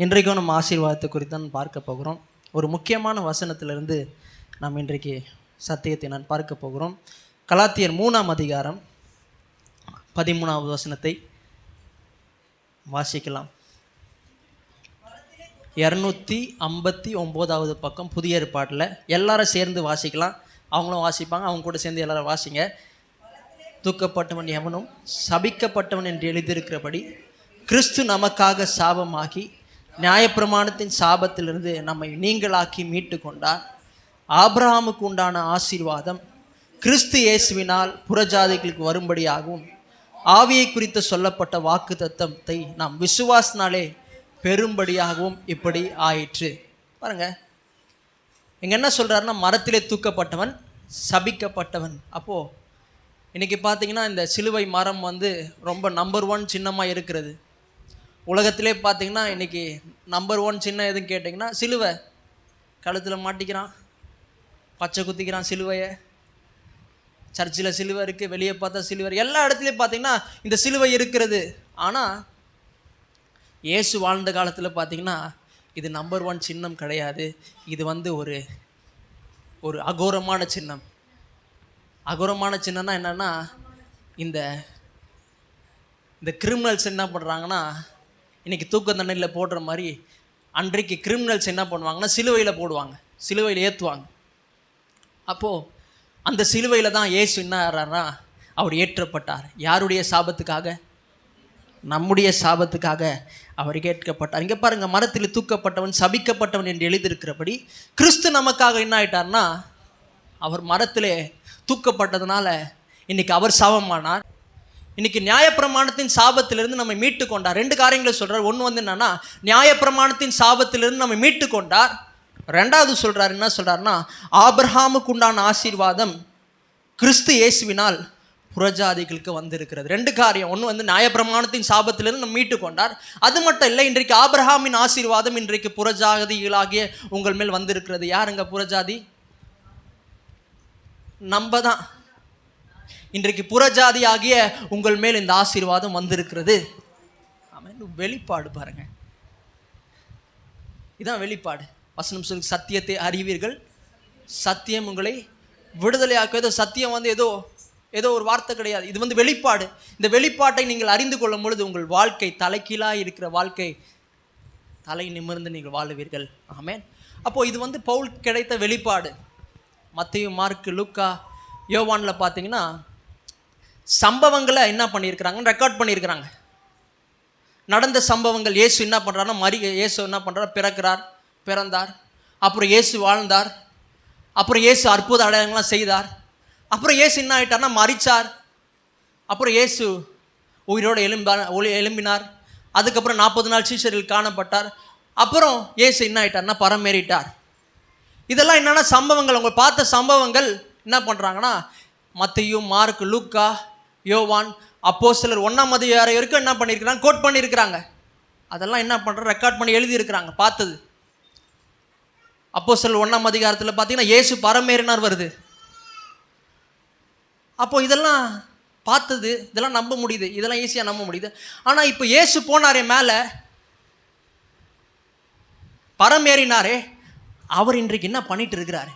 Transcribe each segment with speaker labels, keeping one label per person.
Speaker 1: இன்றைக்கும் நம்ம ஆசீர்வாதத்தை குறித்து தான் பார்க்க போகிறோம். ஒரு முக்கியமான வசனத்திலிருந்து நாம் இன்றைக்கு சத்தியத்தை நான் பார்க்க போகிறோம். கலாத்தியர் 3ஆம் அதிகாரம் 13வது வசனத்தை வாசிக்கலாம். 259வது பக்கம் புதிய ஏற்பாட்டில். எல்லாரும் சேர்ந்து வாசிக்கலாம். அவங்களும் வாசிப்பாங்க, அவங்க கூட சேர்ந்து எல்லாரும் வாசிங்க. தூக்கப்பட்டவன் எவனும் சபிக்கப்பட்டவன் என்று எழுதியிருக்கிறபடி கிறிஸ்து நமக்காக சாபமாகி நியாயப்பிரமாணத்தின் சாபத்திலிருந்து நம்மை நீங்களாக்கி மீட்டு கொண்டார். ஆபிரகாமுக்கு உண்டான ஆசீர்வாதம் கிறிஸ்து இயேசுவினால் புறஜாதிகளுக்கு வரும்படியாகவும் ஆவியை குறித்து சொல்லப்பட்ட வாக்கு தத்தத்தை நாம் விசுவாசனாலே பெரும்படியாகவும் இப்படி ஆயிற்று. பாருங்க, இங்க என்ன சொல்றாருன்னா, மரத்திலே தூக்கப்பட்டவன் சபிக்கப்பட்டவன். அப்போ இன்னைக்கு பார்த்தீங்கன்னா இந்த சிலுவை மரம் ரொம்ப நம்பர் 1 சின்னமாக இருக்கிறது. உலகத்திலே பார்த்தீங்கன்னா இன்றைக்கி நம்பர் 1 சின்னம் எதுன்னு கேட்டிங்கன்னா சிலுவை. கழுத்தில் மாட்டிக்கிறான், பச்சை குத்திக்கிறான் சிலுவையை. சர்ச்சில் சிலுவை இருக்குது, வெளியே பார்த்தா சிலுவை, எல்லா இடத்துலையும் பார்த்தீங்கன்னா இந்த சிலுவை இருக்கிறது. ஆனால் இயேசு வாழ்ந்த காலத்தில் பார்த்தீங்கன்னா இது நம்பர் 1 சின்னம் கிடையாது. இது ஒரு அகோரமான சின்னம். அகோரமான சின்னம்னா என்னென்னா, இந்த கிரிமினல்ஸ் என்ன பண்ணுறாங்கன்னா, இன்றைக்கி தூக்க தண்டனையில் போடுற மாதிரி அன்றைக்கு கிரிமினல்ஸ் என்ன பண்ணுவாங்கன்னா சிலுவையில் போடுவாங்க, சிலுவையில் ஏற்றுவாங்க. அப்போது அந்த சிலுவையில் தான் இயேசு என்ன ஆகிறார்னா அவர் ஏற்றப்பட்டார். யாருடைய சாபத்துக்காக? நம்முடைய சாபத்துக்காக அவர் ஏற்கப்பட்டார். இங்கே பாருங்கள், மரத்தில் தூக்கப்பட்டவன் சபிக்கப்பட்டவன் என்று எழுதியிருக்கிறபடி கிறிஸ்து நமக்காக என்ன ஆயிட்டார்னா, அவர் மரத்திலே தூக்கப்பட்டதுனால இன்றைக்கி அவர் சாபமானார். இன்றைக்கி நியாயப்பிரமாணத்தின் சாபத்திலிருந்து நம்ம மீட்டு கொண்டார். 2 காரியங்களை சொல்கிறார். ஒன்று என்னன்னா, நியாயப்பிரமாணத்தின் சாபத்திலிருந்து நம்ம மீட்டு கொண்டார். 2வது சொல்கிறார், என்ன சொல்கிறாருன்னா, ஆபிரகாமுக்கு உண்டான ஆசீர்வாதம் கிறிஸ்து இயேசுவினால் புறஜாதிகளுக்கு வந்திருக்கிறது. 2 காரியம். ஒன்று நியாயப்பிரமாணத்தின் சாபத்திலிருந்து நம்ம மீட்டு கொண்டார். அது மட்டும் இல்லை, இன்றைக்கு ஆபிரகாமின் ஆசீர்வாதம் இன்றைக்கு புறஜாதிகளாகிய உங்கள் மேல் வந்திருக்கிறது. யாருங்க புறஜாதி? நம்ம தான். இன்றைக்கு புறஜாதி ஆகிய உங்கள் மேல் இந்த ஆசீர்வாதம் வந்திருக்கிறது. ஆமென். வெளிப்பாடு பாருங்க, இதான் வெளிப்பாடு. வசனம் சொல்லி, சத்தியத்தை அறிவீர்கள், சத்தியம் உங்களை விடுதலை ஆக்குவது. சத்தியம் ஏதோ ஒரு வார்த்தை கிடையாது. இது வெளிப்பாடு. இந்த வெளிப்பாட்டை நீங்கள் அறிந்து கொள்ளும் பொழுது உங்கள் வாழ்க்கை தலைகீழாக இருக்கிற வாழ்க்கை தலை நிமிர்ந்து நீங்கள் வாழுவீர்கள். ஆமென். அப்போது இது பவுல் கிடைத்த வெளிப்பாடு. மத்தேயு, மார்க்கு, லூக்கா, யோவானில் பார்த்தீங்கன்னா சம்பவங்களை என்ன பண்ணியிருக்கிறாங்கன்னு ரெக்கார்ட் பண்ணியிருக்கிறாங்க. நடந்த சம்பவங்கள். இயேசு என்ன பண்ணுறாருன்னா, இயேசு என்ன பண்ணுறார்? பிறந்தார், அப்புறம் இயேசு வாழ்ந்தார், அப்புறம் இயேசு அற்புத அடையாளங்கள்லாம் செய்தார், அப்புறம் இயேசு என்ன ஆகிட்டார்னா மரித்தார், அப்புறம் இயேசு உயிரோடு எழும்பினார், அதுக்கப்புறம் 40 நாள் சீஷர்கள் காணப்பட்டார், அப்புறம் இயேசு என்ன ஆகிட்டார்னா பரமேறிட்டார். இதெல்லாம் என்னென்னா சம்பவங்கள். அவங்க பார்த்த சம்பவங்கள் என்ன பண்ணுறாங்கன்னா, மத்தேயு, மார்க், லூக்கா, யோவான், அப்போஸ்தலர் 1ஆம் அதிகாரம் வரைக்கும் என்ன பண்ணியிருக்கிறாங்க? கோட் பண்ணியிருக்கிறாங்க. அதெல்லாம் என்ன பண்ணுறாங்க? ரெக்கார்ட் பண்ணி எழுதியிருக்கிறாங்க பார்த்தது. அப்போஸ்தலர் 1ஆம் அதிகாரத்தில் பார்த்தீங்கன்னா இயேசு பரமேறினார் வருது. அப்போ இதெல்லாம் பார்த்தது, இதெல்லாம் நம்ப முடியுது, இதெல்லாம் ஈஸியாக நம்ப முடியுது. ஆனால் இப்போ இயேசு போனாரே மேலே, பரமேறினாரே, அவர் இன்றைக்கு என்ன பண்ணிட்டு இருக்கிறாரு?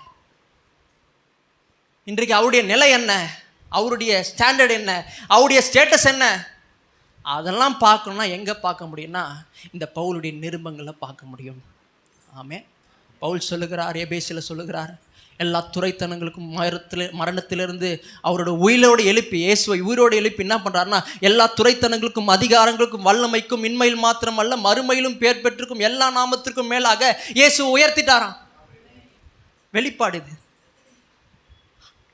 Speaker 1: இன்றைக்கு அவருடைய நிலை என்ன? அவருடைய ஸ்டாண்டர்ட் என்ன? அவருடைய ஸ்டேட்டஸ் என்ன? அதெல்லாம் பார்க்கணும்னா எங்கே பார்க்க முடியும்னா இந்த பவுலுடைய நிருபங்களை பார்க்க முடியும். ஆமென். பவுல் சொல்லுகிறார், எபேசியில் சொல்லுகிறார், எல்லா துரைத்தனங்களுக்கும் மரணத்திலிருந்து அவரோட உயிரோடு எழுப்பி, இயேசுவை உயிரோடு எழுப்பி என்ன பண்ணுறாருன்னா, எல்லா துரைத்தனங்களுக்கும் அதிகாரங்களுக்கும் வல்லமைக்கும் இன்மையில் மாத்திரமல்ல மறுமையிலும் பேர் பெற்றிருக்கும் எல்லா நாமத்திற்கும் மேலாக இயேசு உயர்த்திட்டாராம். வெளிப்பாடு இது.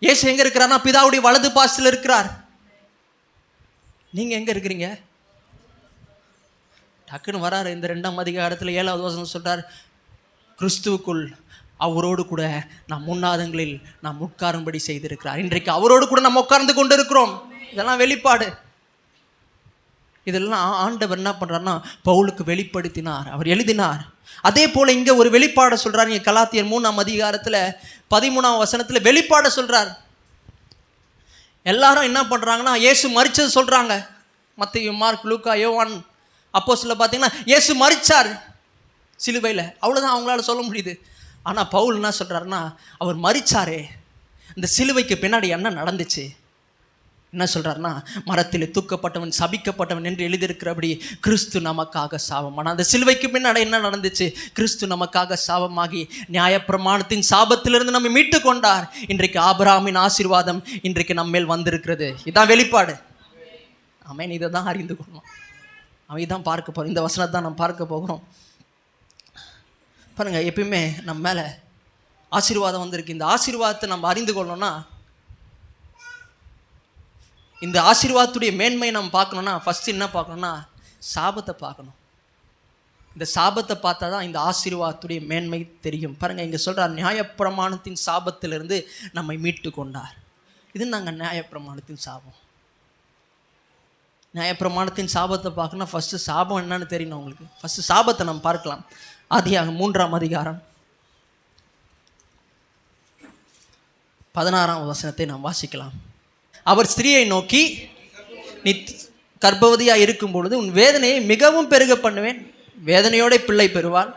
Speaker 1: இயேசு எங்கே இருக்கிறார்னா பிதாவுடைய வலது பாசத்தில் இருக்கிறார். நீங்கள் எங்கே இருக்கிறீங்க? டக்குன்னு வராரு. இந்த 2ஆம் அதிகாரத்தில் 7வது வசனம் சொல்கிறார், கிறிஸ்துவுக்குள் அவரோடு கூட நாம் உன்னதங்களில் நாம் உட்காரும்படி செய்திருக்கிறார். இன்றைக்கு அவரோடு கூட நம்ம உட்கார்ந்து கொண்டு இருக்கிறோம். இதெல்லாம் வெளிப்பாடு. இதெல்லாம் ஆண்டவர் என்ன பண்ணுறாருன்னா பவுலுக்கு வெளிப்படுத்தினார், அவர் எழுதினார். அதே போல் இங்கே ஒரு வெளிப்பாடை சொல்கிறார். இங்கே கலாத்தியர் 3ஆம் அதிகாரத்தில் 13ஆம் வசனத்தில் வெளிப்பாடை சொல்கிறார். எல்லாரும் என்ன பண்ணுறாங்கன்னா இயேசு மரிச்சது சொல்கிறாங்க. மத்தேயு, மார்க், லூக்கா, யோவான், அப்போஸ்தலர் பார்த்தீங்கன்னா இயேசு மரிச்சார். சிலுவையில். அவ்வளோதான் அவங்களால சொல்ல முடியுது. ஆனால் பவுல் என்ன சொல்கிறாருன்னா, அவர் மரிச்சாரே, இந்த சிலுவைக்கு பின்னாடி என்ன நடந்துச்சு, என்ன சொல்கிறாருன்னா, மரத்தில் தூக்கப்பட்டவன் சபிக்கப்பட்டவன் என்று எழுதியிருக்கிறபடி கிறிஸ்து நமக்காக சாபமான அந்த சிலுவைக்கு பின்னாடி என்ன நடந்துச்சு, கிறிஸ்து நமக்காக சாபமாகி நியாயப்பிரமாணத்தின் சாபத்திலிருந்து நம்ம மீட்டு கொண்டார். இன்றைக்கு ஆபிரகாமின் ஆசீர்வாதம் இன்றைக்கு நம்ம மேல் வந்திருக்கிறது. இதான் வெளிப்பாடு. ஆமென். இதை தான் அறிந்து கொள்ளணும். அவன் தான் பார்க்க போகிறோம். இந்த வசனத்தை தான் நம்ம பார்க்க போகிறோம். பாருங்கள், எப்பயுமே நம்ம மேலே ஆசீர்வாதம் வந்திருக்கு. இந்த ஆசீர்வாதத்தை நம்ம அறிந்து கொள்ளணும்னா, இந்த ஆசீர்வாதத்துடைய மேன்மையை நம்ம பார்க்கணுன்னா ஃபஸ்ட்டு என்ன பார்க்கணுன்னா, சாபத்தை பார்க்கணும். இந்த சாபத்தை பார்த்தா தான் இந்த ஆசீர்வாதத்துடைய மேன்மை தெரியும். பாருங்கள், இங்கே சொல்கிறார், நியாயப்பிரமாணத்தின் சாபத்திலிருந்து நம்மை மீட்டு கொண்டார். இது நாங்கள் நியாயப்பிரமாணத்தின் சாபம். நியாயப்பிரமாணத்தின் சாபத்தை பார்க்கணும். ஃபஸ்ட்டு சாபம் என்னன்னு தெரியணும் உங்களுக்கு. ஃபஸ்ட்டு சாபத்தை நம்ம பார்க்கலாம். ஆதியாகமம் 3ஆம் அதிகாரம் 16ஆம் வசனத்தை நாம் வாசிக்கலாம். அவர் ஸ்திரீயை நோக்கி, நீ கர்ப்பவதியாக இருக்கும் பொழுது உன் வேதனையை மிகவும் பெருக பண்ணுவேன், வேதனையோட பிள்ளை பெறுவாள்,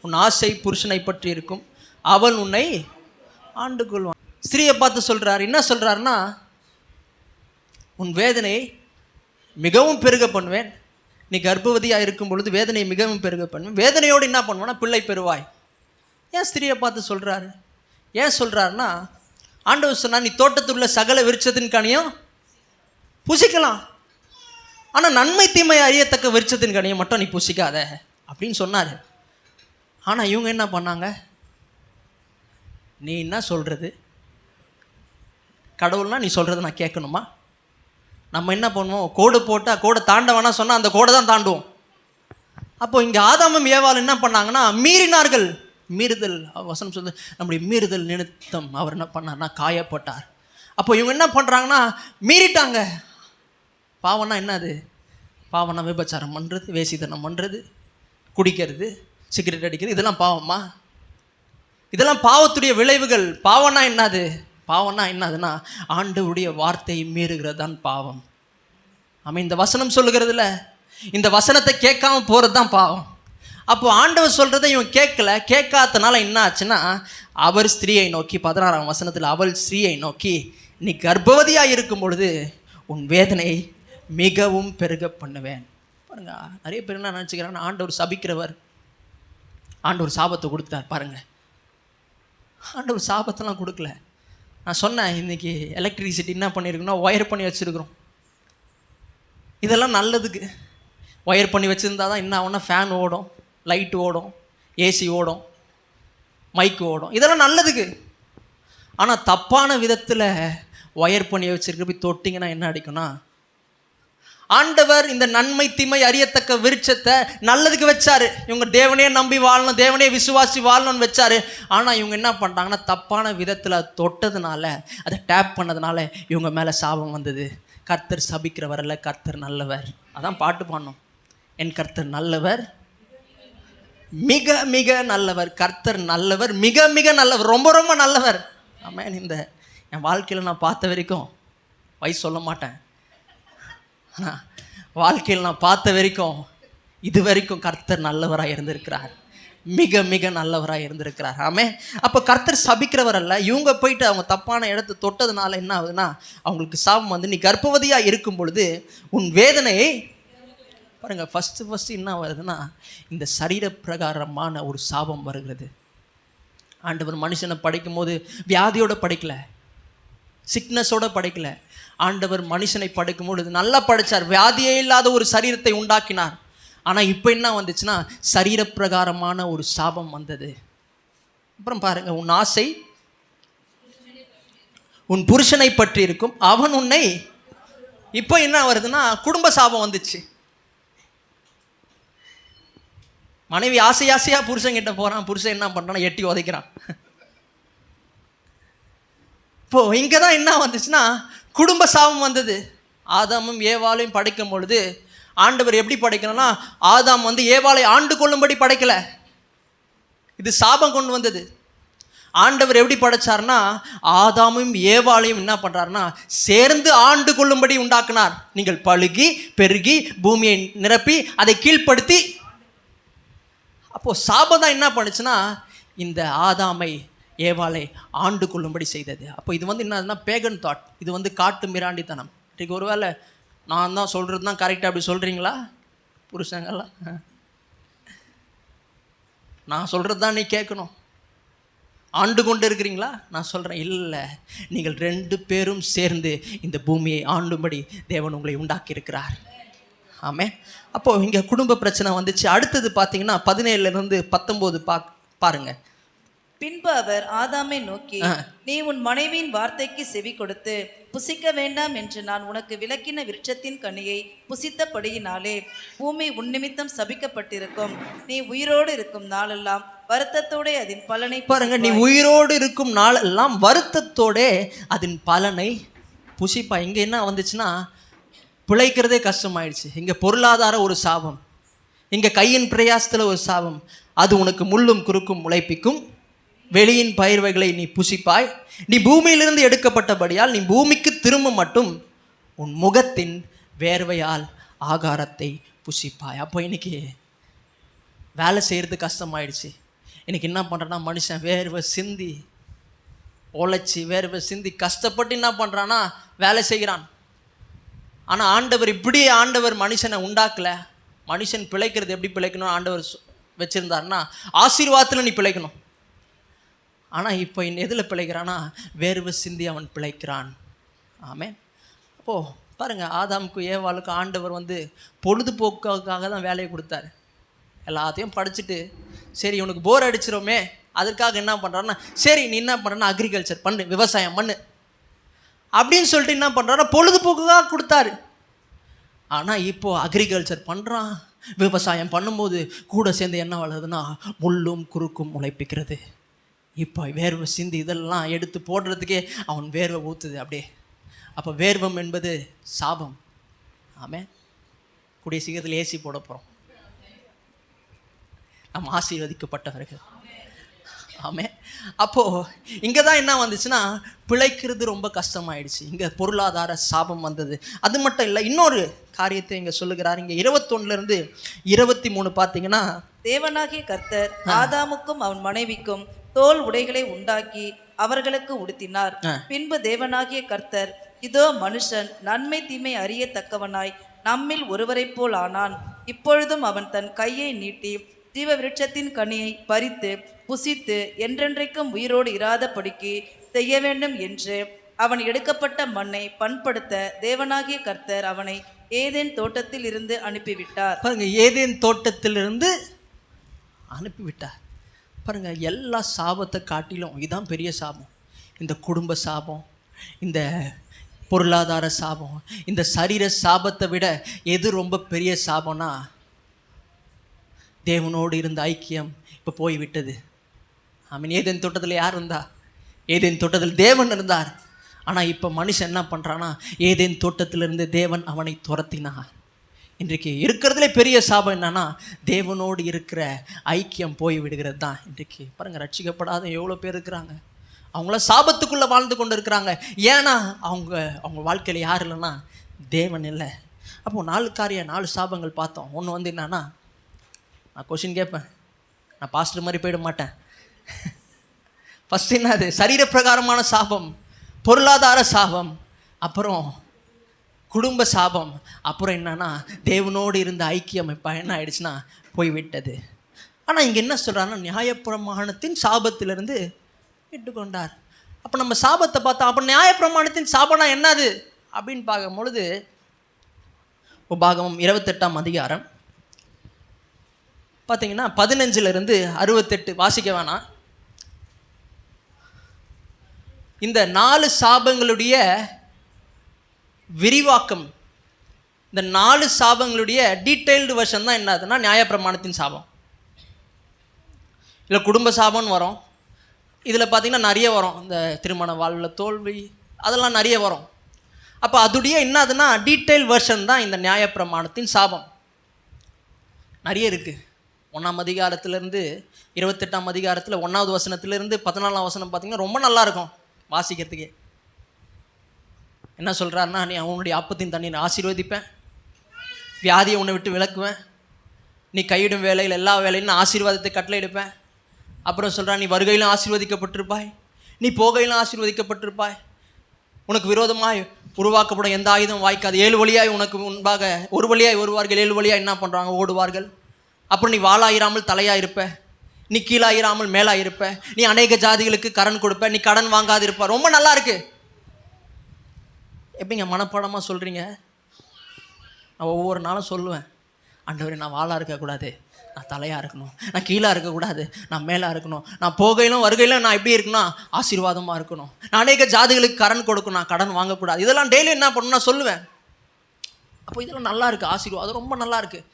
Speaker 1: உன் ஆசை புருஷனை பற்றி இருக்கும், அவள் உன்னை ஆண்டு கொள்வான். ஸ்திரீயை பார்த்து சொல்கிறார், என்ன சொல்கிறாருன்னா, உன் வேதனையை மிகவும் பெருக பண்ணுவேன், நீ கர்ப்பவதியாக இருக்கும் பொழுது வேதனையை மிகவும் பெருக பண்ணுவேன், வேதனையோடு என்ன பண்ணுவேன்னா பிள்ளை பெறுவாய். ஏன் ஸ்திரியை பார்த்து சொல்கிறாரு? ஏன் சொல்கிறாருன்னா, ஆண்டவர் சொன்னால், நீ தோட்டத்தில் உள்ள சகல விருட்சத்தின் கனியும் புசிக்கலாம், ஆனால் நன்மை தீமை அறியத்தக்க விருட்சத்தின் கனியை மட்டும் நீ புசிக்காத அப்படின்னு சொன்னார். ஆனால் இவங்க என்ன பண்ணாங்க, நீ என்ன சொல்கிறது, கடவுள்னா நீ சொல்கிறத நான் கேட்கணுமா? நம்ம என்ன பண்ணுவோம், கோடு போட்டால் கோடை தாண்ட வேணாம் சொன்னால் அந்த கோடை தான் தாண்டுவோம். அப்போ இங்கே ஆதாமும் ஏவாள் என்ன பண்ணாங்கன்னா மீறினார்கள். மீறுதல் வசனம் சொல்லு, நம்முடைய மீறுதல் நிமித்தம் அவர் என்ன பண்ணார்னா காயப்பட்டார். அப்போ இவங்க என்ன பண்ணுறாங்கன்னா மீறிட்டாங்க. பாவம்னா என்னது? பாவம்னா விபச்சாரம் பண்ணுறது, வேசித்தனம் பண்ணுறது, குடிக்கிறது, சிகரெட் அடிக்கிறது, இதெல்லாம் பாவமா? இதெல்லாம் பாவத்துடைய விளைவுகள். பாவம்னா என்னது? பாவம்னா என்னதுன்னா ஆண்டவருடைய வார்த்தையை மீறுகிறது தான் பாவம். ஆமாம், இந்த வசனம் சொல்லுகிறதுல இந்த வசனத்தை கேட்காம போகிறது தான் பாவம். அப்போ ஆண்டவர் சொல்கிறத இவன் கேட்காதனால என்ன ஆச்சுன்னா, அவர் ஸ்திரீயை நோக்கி 16ஆம் வசனத்தில், அவள் ஸ்திரீயை நோக்கி, நீ கர்ப்பவதியாக இருக்கும் பொழுது உன் வேதனையை மிகவும் பெருக பண்ணுவேன். பாருங்க, நிறைய பேர் என்ன நினச்சிக்கிறாங்கன்னா, ஆண்டவர் சபிக்கிறவர், ஆண்டவர் சாபத்தை கொடுத்தார். பாருங்கள், ஆண்டவர் சாபத்தெல்லாம் கொடுக்கல. நான் சொன்னேன், இன்றைக்கி எலக்ட்ரிசிட்டி என்ன பண்ணியிருக்கோன்னா ஒயர் பண்ணி வச்சுருக்குறோம். இதெல்லாம் நல்லதுக்கு. ஒயர் பண்ணி வச்சுருந்தா தான் என்ன ஆகும்னா ஃபேன் ஓடும், லைட்டு ஓடும், ஏசி ஓடும், மைக்கு ஓடும், இதெல்லாம் நல்லதுக்கு. ஆனால் தப்பான விதத்தில் ஒயர் பண்ணி வச்சுருக்க போய் தொட்டிங்கன்னா என்ன அடிக்கும்னா, ஆண்டவர் இந்த நன்மை தீமை அறியத்தக்க விருட்சத்தை நல்லதுக்கு வச்சாரு. இவங்க தேவனே நம்பி வாழணும், தேவனே விசுவாசி வாழணும்னு வச்சாரு. ஆனால் இவங்க என்ன பண்ணுறாங்கன்னா தப்பான விதத்தில் தொட்டதுனால, அதை டேப் பண்ணதுனால இவங்க மேலே சாபம் வந்தது. கர்த்தர் சபிக்கிறவர் அல்ல, கர்த்தர் நல்லவர். அதான் பாட்டு பாடணும், என் கர்த்தர் நல்லவர், மிக மிக நல்லவர். கர்த்தர் நல்லவர், மிக மிக நல்லவர், ரொம்ப ரொம்ப நல்லவர். ஆமாம், இந்த என் வாழ்க்கையில் நான் பார்த்த வரைக்கும், வயசு சொல்ல மாட்டேன், ஆனால் வாழ்க்கையில் நான் பார்த்த வரைக்கும் இது வரைக்கும் கர்த்தர் நல்லவராக இருந்திருக்கிறார், மிக மிக நல்லவராக இருந்திருக்கிறார். ஆமாம். அப்போ கர்த்தர் சபிக்கிறவர் அல்ல. இவங்க போயிட்டு அவங்க தப்பான இடத்தை தொட்டதுனால என்ன ஆகுதுன்னா அவங்களுக்கு சாபம் வந்து, நீ கர்ப்பவதியாக இருக்கும் பொழுது உன் வேதனையை பாருங்கள். ஃபஸ்ட்டு என்ன வருதுன்னா, இந்த சரீர பிரகாரமான ஒரு சாபம் வருகிறது. ஆண்டவர் மனுஷனை படைக்கும் போது வியாதியோடு படைக்கலை, சிக்னஸோடு படைக்கலை. ஆண்டவர் மனுஷனை படைக்கும் பொழுது நல்லா படைச்சார், வியாதியே இல்லாத ஒரு சரீரத்தை உண்டாக்கினார். ஆனால் இப்போ என்ன வந்துச்சுன்னா சரீர பிரகாரமான ஒரு சாபம் வந்தது. அப்புறம் பாருங்க, உன் ஆசை உன் புருஷனை பற்றி இருக்கும், அவன் உன்னை. இப்போ என்ன வருதுன்னா குடும்ப சாபம் வந்துச்சு. மனைவி ஆசையாக புருஷன் கிட்ட போகிறான், புருஷன் என்ன பண்ணுறான், எட்டி உதைக்கிறான். இப்போ இங்கே தான் என்ன வந்துச்சுன்னா குடும்ப சாபம் வந்தது. ஆதாமும் ஏவாளையும் படைக்கும் பொழுது ஆண்டவர் எப்படி படைக்கணும்னா, ஆதாம் வந்து ஏவாளை ஆண்டு கொள்ளும்படி படைக்கலை, இது சாபம் கொண்டு வந்தது. ஆண்டவர் எப்படி படைச்சார்னா, ஆதாமும் ஏவாளையும் என்ன பண்ணுறாருன்னா சேர்ந்து ஆண்டு கொள்ளும்படி உண்டாக்குனார். நீங்கள் பழுகி பெருகி பூமியை நிரப்பி அதை கீழ்ப்படுத்தி. அப்போது சாபம் தான் என்ன பண்ணுச்சுன்னா இந்த ஆதாமை ஏவாளை ஆண்டு கொள்ளும்படி செய்தது. அப்போ இது வந்து என்னதுன்னா பேகன் தாட், இது வந்து காட்டு மிராண்டித்தனம். இன்றைக்கு ஒருவேளை நான் தான் சொல்கிறது தான் கரெக்டாக அப்படி சொல்கிறீங்களா புருஷங்கள்லாம்? நான் சொல்கிறது தான் நீ கேட்கணும், ஆண்டு கொண்டு இருக்கிறீங்களா? நான் சொல்கிறேன் இல்லை, நீங்கள் 2 பேரும் சேர்ந்து இந்த பூமியை ஆண்டும்படி தேவன் உங்களை உண்டாக்கி இருக்கிறார். ஆமே. அப்போது இங்கே குடும்ப பிரச்சனை வந்துச்சு. அடுத்தது பார்த்தீங்கன்னா 17 19 பாருங்க.
Speaker 2: பின்பு அவர் ஆதாமை நோக்கி, நீ உன் மனைவியின் வார்த்தைக்கு செவி கொடுத்து புசிக்க வேண்டாம் என்று நான் உனக்கு விலக்கின விருட்சத்தின் கனியை புசித்தபடியினாலே பூமி உன் நிமித்தம் சபிக்கப்பட்டிருக்கும். நீ உயிரோடு இருக்கும் நாளெல்லாம் வருத்தத்தோட அதன் பலனை
Speaker 1: பாருங்க. நீ உயிரோடு இருக்கும் நாளெல்லாம் வருத்தத்தோட அதன் பலனை புசிப்பா. இங்கே என்ன வந்துச்சுன்னா பிழைக்கிறதே கஷ்டமாயிடுச்சு. இங்கே பொருளாதார ஒரு சாபம், இங்கே கையின் பிரயாசத்தில் ஒரு சாபம். அது உனக்கு முள்ளும் குறுக்கும் முளைப்பிக்கும், வெளியின் பயிர்வைகளை நீ புசிப்பாய், நீ பூமியிலிருந்து எடுக்கப்பட்டபடியால் நீ பூமிக்கு திரும்ப மட்டும் உன் முகத்தின் வேர்வையால் ஆகாரத்தை புசிப்பாய். அப்போ இன்னைக்கு வேலை செய்கிறது கஷ்டமாயிடுச்சு. இன்னைக்கு என்ன பண்ணுறேன்னா மனுஷன் வேர்வை சிந்தி உழைச்சி வேர்வை சிந்தி கஷ்டப்பட்டு என்ன பண்ணுறான்னா வேலை செய்கிறான். ஆனால் ஆண்டவர் மனுஷனை உண்டாக்கலை. மனுஷன் பிழைக்கிறது எப்படி பிழைக்கணும் ஆண்டவர் வச்சுருந்தாருன்னா ஆசீர்வாதத்தில் நீ பிழைக்கணும். ஆனால் இப்போ எதில் பிழைக்கிறான்னா வேர்வை சிந்தி அவன் பிழைக்கிறான். ஆமே. அப்போது பாருங்கள், ஆதாமுக்கு ஏவாளுக்கு ஆண்டவர் வந்து பொழுதுபோக்காக தான் வேலையை கொடுத்தாரு. எல்லாத்தையும் படிச்சுட்டு சரி இவனுக்கு போர் அடிச்சிரோமே, அதற்காக என்ன பண்ணுறான்னா சரி நீ என்ன பண்ணுறன்னா அக்ரிகல்ச்சர் பண்ணு, விவசாயம் பண்ணு அப்படின்னு சொல்லிட்டு என்ன பண்ணுறான்னா பொழுதுபோக்காக கொடுத்தாரு. ஆனால் இப்போது அக்ரிகல்ச்சர் பண்ணுறான், விவசாயம் பண்ணும்போது கூட சேர்ந்து என்ன வளருதுன்னா முள்ளும் குறுக்கும் முளைப்பிக்கிறது. இப்போ வேர்வை சிந்தி இதெல்லாம் எடுத்து போடுறதுக்கே அவன் வேர்வை ஊற்றுது அப்படியே. அப்போ வேர்வம் என்பது சாபம். ஆமே. கூடிய சீக்கிரத்தில் ஏசி போட போகிறோம். நம்ம ஆசீர்வதிக்கப்பட்டவர்கள். ஆமே. அப்போது இங்கே தான் என்ன வந்துச்சுன்னா பிழைக்கிறது ரொம்ப கஷ்டமாயிடுச்சு. இங்கே பொருளாதார சாபம் வந்தது. அது மட்டும் இல்லை, இன்னொரு காரியத்தை இங்கே சொல்லுகிறார். இங்கே 21 23 பார்த்தீங்கன்னா,
Speaker 2: தேவனாகிய கர்த்தர் ஆதாமுக்கும் அவன் மனைவிக்கும் தோல் உடைகளை உண்டாக்கி அவர்களுக்கு உடுத்தினார். பின்பு தேவனாகிய கர்த்தர், இதோ மனுஷன் நன்மை தீமை அறியத்தக்கவனாய் நம்மில் ஒருவரை போல் ஆனான். இப்பொழுதும் அவன் தன் கையை நீட்டி ஜீவ விருட்சத்தின் கனியை பறித்து புசித்து என்றென்றைக்கும் உயிரோடு இராதபடிக்கு செய்ய வேண்டும் என்று அவன் எடுக்கப்பட்ட மண்ணை பண்படுத்த தேவனாகிய கர்த்தர் அவனை ஏதேன் தோட்டத்தில் இருந்து அனுப்பிவிட்டார்.
Speaker 1: பாருங்க, ஏதேன் தோட்டத்திலிருந்து அனுப்பிவிட்டார். பாருங்க, எல்லா சாபத்தை காட்டிலும் இதுதான் பெரிய சாபம். இந்த குடும்ப சாபம், இந்த பொருளாதார சாபம், இந்த சரீர சாபத்தை விட எது ரொம்ப பெரிய சாபம்னா தேவனோடு இருந்த ஐக்கியம் இப்போ போய்விட்டது. மீன் ஏதேன் தோட்டத்தில் யார் இருந்தா? ஏதேன் தோட்டத்தில் தேவன் இருந்தார். ஆனால் இப்போ மனுஷன் என்ன பண்ணுறான்னா ஏதேன் தோட்டத்திலிருந்து தேவன் அவனை துரத்தினார். இன்றைக்கு இருக்கிறதுலே பெரிய சாபம் என்னன்னா தேவனோடு இருக்கிற ஐக்கியம் போய் விடுகிறது தான். இன்றைக்கு பாருங்கள், ரட்சிக்கப்படாத எவ்வளோ பேர் இருக்கிறாங்க. அவங்களாம் சாபத்துக்குள்ளே வாழ்ந்து கொண்டு இருக்கிறாங்க. ஏன்னா அவங்க வாழ்க்கையில் யார் இல்லைன்னா தேவன் இல்லை. அப்போது 4 சாபங்கள் பார்த்தோம். ஒன்று வந்து என்னன்னா, நான் கொஸ்டின் கேட்பேன், நான் பாஸ்டர் மாதிரி போயிட மாட்டேன். ஃபஸ்ட்டு என்னது? சரீர பிரகாரமான சாபம், பொருளாதார சாபம், அப்புறம் குடும்ப சாபம், அப்புறம் என்னன்னா தேவனோடு இருந்த ஐக்கியம் இப்போ என்ன ஆயிடுச்சுன்னா போய்விட்டது. ஆனால் இங்கே என்ன சொல்கிறாங்கன்னா நியாயப்பிரமாணத்தின் சாபத்திலிருந்து விட்டுக்கொண்டார். அப்போ நம்ம சாபத்தை பார்த்தா அப்போ நியாயப்பிரமாணத்தின் சாபம்னா என்னது அப்படின்னு பார்க்கும் பொழுது உபாகமம் 28ஆம் அதிகாரம் பார்த்தீங்கன்னா 15 68 வாசிக்க வேணாம். இந்த 4 சாபங்களுடைய விரிவாக்கம், இந்த 4 சாபங்களுடைய டீட்டெயில்டு வெர்ஷன் தான் என்னதுன்னா நியாயப்பிரமாணத்தின் சாபம். இல்லை குடும்ப சாபம்னு வரும், இதில் பார்த்திங்கன்னா நிறைய வரும். இந்த திருமண வாழ்வில் தோல்வி அதெல்லாம் நிறைய வரும். அப்போ அதுடைய என்னதுன்னா டீட்டெயில் வெர்ஷன் தான் இந்த நியாயப்பிரமாணத்தின் சாபம். நிறைய இருக்குது. 1ஆம் அதிகாரத்திலேருந்து 28ஆம் அதிகாரத்தில் 1வது வசனத்திலேருந்து 14ஆம் வசனம் பார்த்திங்கன்னா ரொம்ப நல்லாயிருக்கும் வாசிக்கிறதுக்கே. என்ன சொல்கிறாருன்னா, நீ அவனுடைய அப்பத்தின் தண்ணீரை ஆசீர்வதிப்பேன், வியாதியை உன்னை விட்டு விலக்குவேன், நீ கையிடும் வேலையில் எல்லா வேலையும் நான் ஆசீர்வாதத்தை கட்டளை எடுப்பேன். அப்புறம் சொல்கிறான், நீ வருகையிலும் ஆசீர்வதிக்கப்பட்டிருப்பாய், நீ போகையிலும் ஆசீர்வதிக்கப்பட்டிருப்பாய், உனக்கு விரோதமாய் உருவாக்கப்படும் எந்த ஆயுதம் வாய்க்காது, 7 வழியாய் உனக்கு முன்பாக 1 வழியாய் வருவார்கள், 7 வழியாய் என்ன பண்ணுறாங்க, ஓடுவார்கள். அப்புறம் நீ வாளாயிராமல் தலையாக இருப்ப, நீ கீழாயிராமல் மேலாக இருப்ப, நீ அநேக ஜாதிகளுக்கு கடன் கொடுப்ப, நீ கடன் வாங்காது இருப்ப. ரொம்ப நல்லா இருக்கு. எப்படிங்க மனப்பாடமாக சொல்கிறீங்க? நான் ஒவ்வொரு நாளும் சொல்லுவேன், ஆண்டவரே நான் வாளாக இருக்கக்கூடாது, நான் தலையாக இருக்கணும், நான் கீழே இருக்கக்கூடாது, நான் மேலே இருக்கணும், நான் போகையிலும் வருகையிலும் நான் எப்படி இருக்கணும், ஆசீர்வாதமாக இருக்கணும், நான் அநேக ஜாதிகளுக்கு கடன் கொடுக்கணும், நான் கடன் வாங்கக்கூடாது. இதெல்லாம் டெய்லி என்ன பண்ணணும் நான் சொல்லுவேன். அப்போ இதெல்லாம் நல்லா இருக்குது, ஆசீர்வாதம் ரொம்ப நல்லா இருக்குது.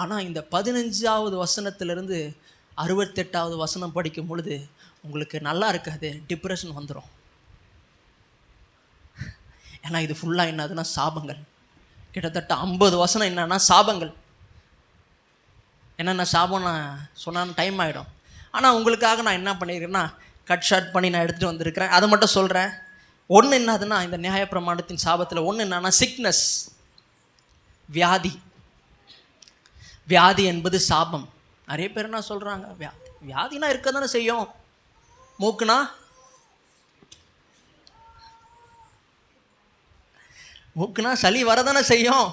Speaker 1: ஆனால் இந்த 15வது வசனத்திலிருந்து 68வது வசனம் படிக்கும் பொழுது உங்களுக்கு நல்லா இருக்காது, டிப்ரெஷன் வந்துடும். ஏன்னா இது ஃபுல்லாக என்னதுன்னா சாபங்கள். கிட்டத்தட்ட 50 வசனம் என்னன்னா சாபங்கள். என்னென்ன சாபம் நான் சொன்னான்னு டைம் ஆகிடும். ஆனால் உங்களுக்காக நான் என்ன பண்ணியிருக்கேன்னா கட் ஷார்ட் பண்ணி நான் எடுத்துகிட்டு வந்திருக்கிறேன். அதை மட்டும் சொல்கிறேன். ஒன்று என்னதுன்னா, இந்த நியாயப்பிரமாணத்தின் சாபத்தில் ஒன்று என்னன்னா சிக்னஸ், வியாதி. வியாதி என்பது சாபம். நிறைய பேர் என்ன சொல்கிறாங்க, வியாதினா இருக்க தானே செய்யும், மூக்குனா சளி வரதானே செய்யும்.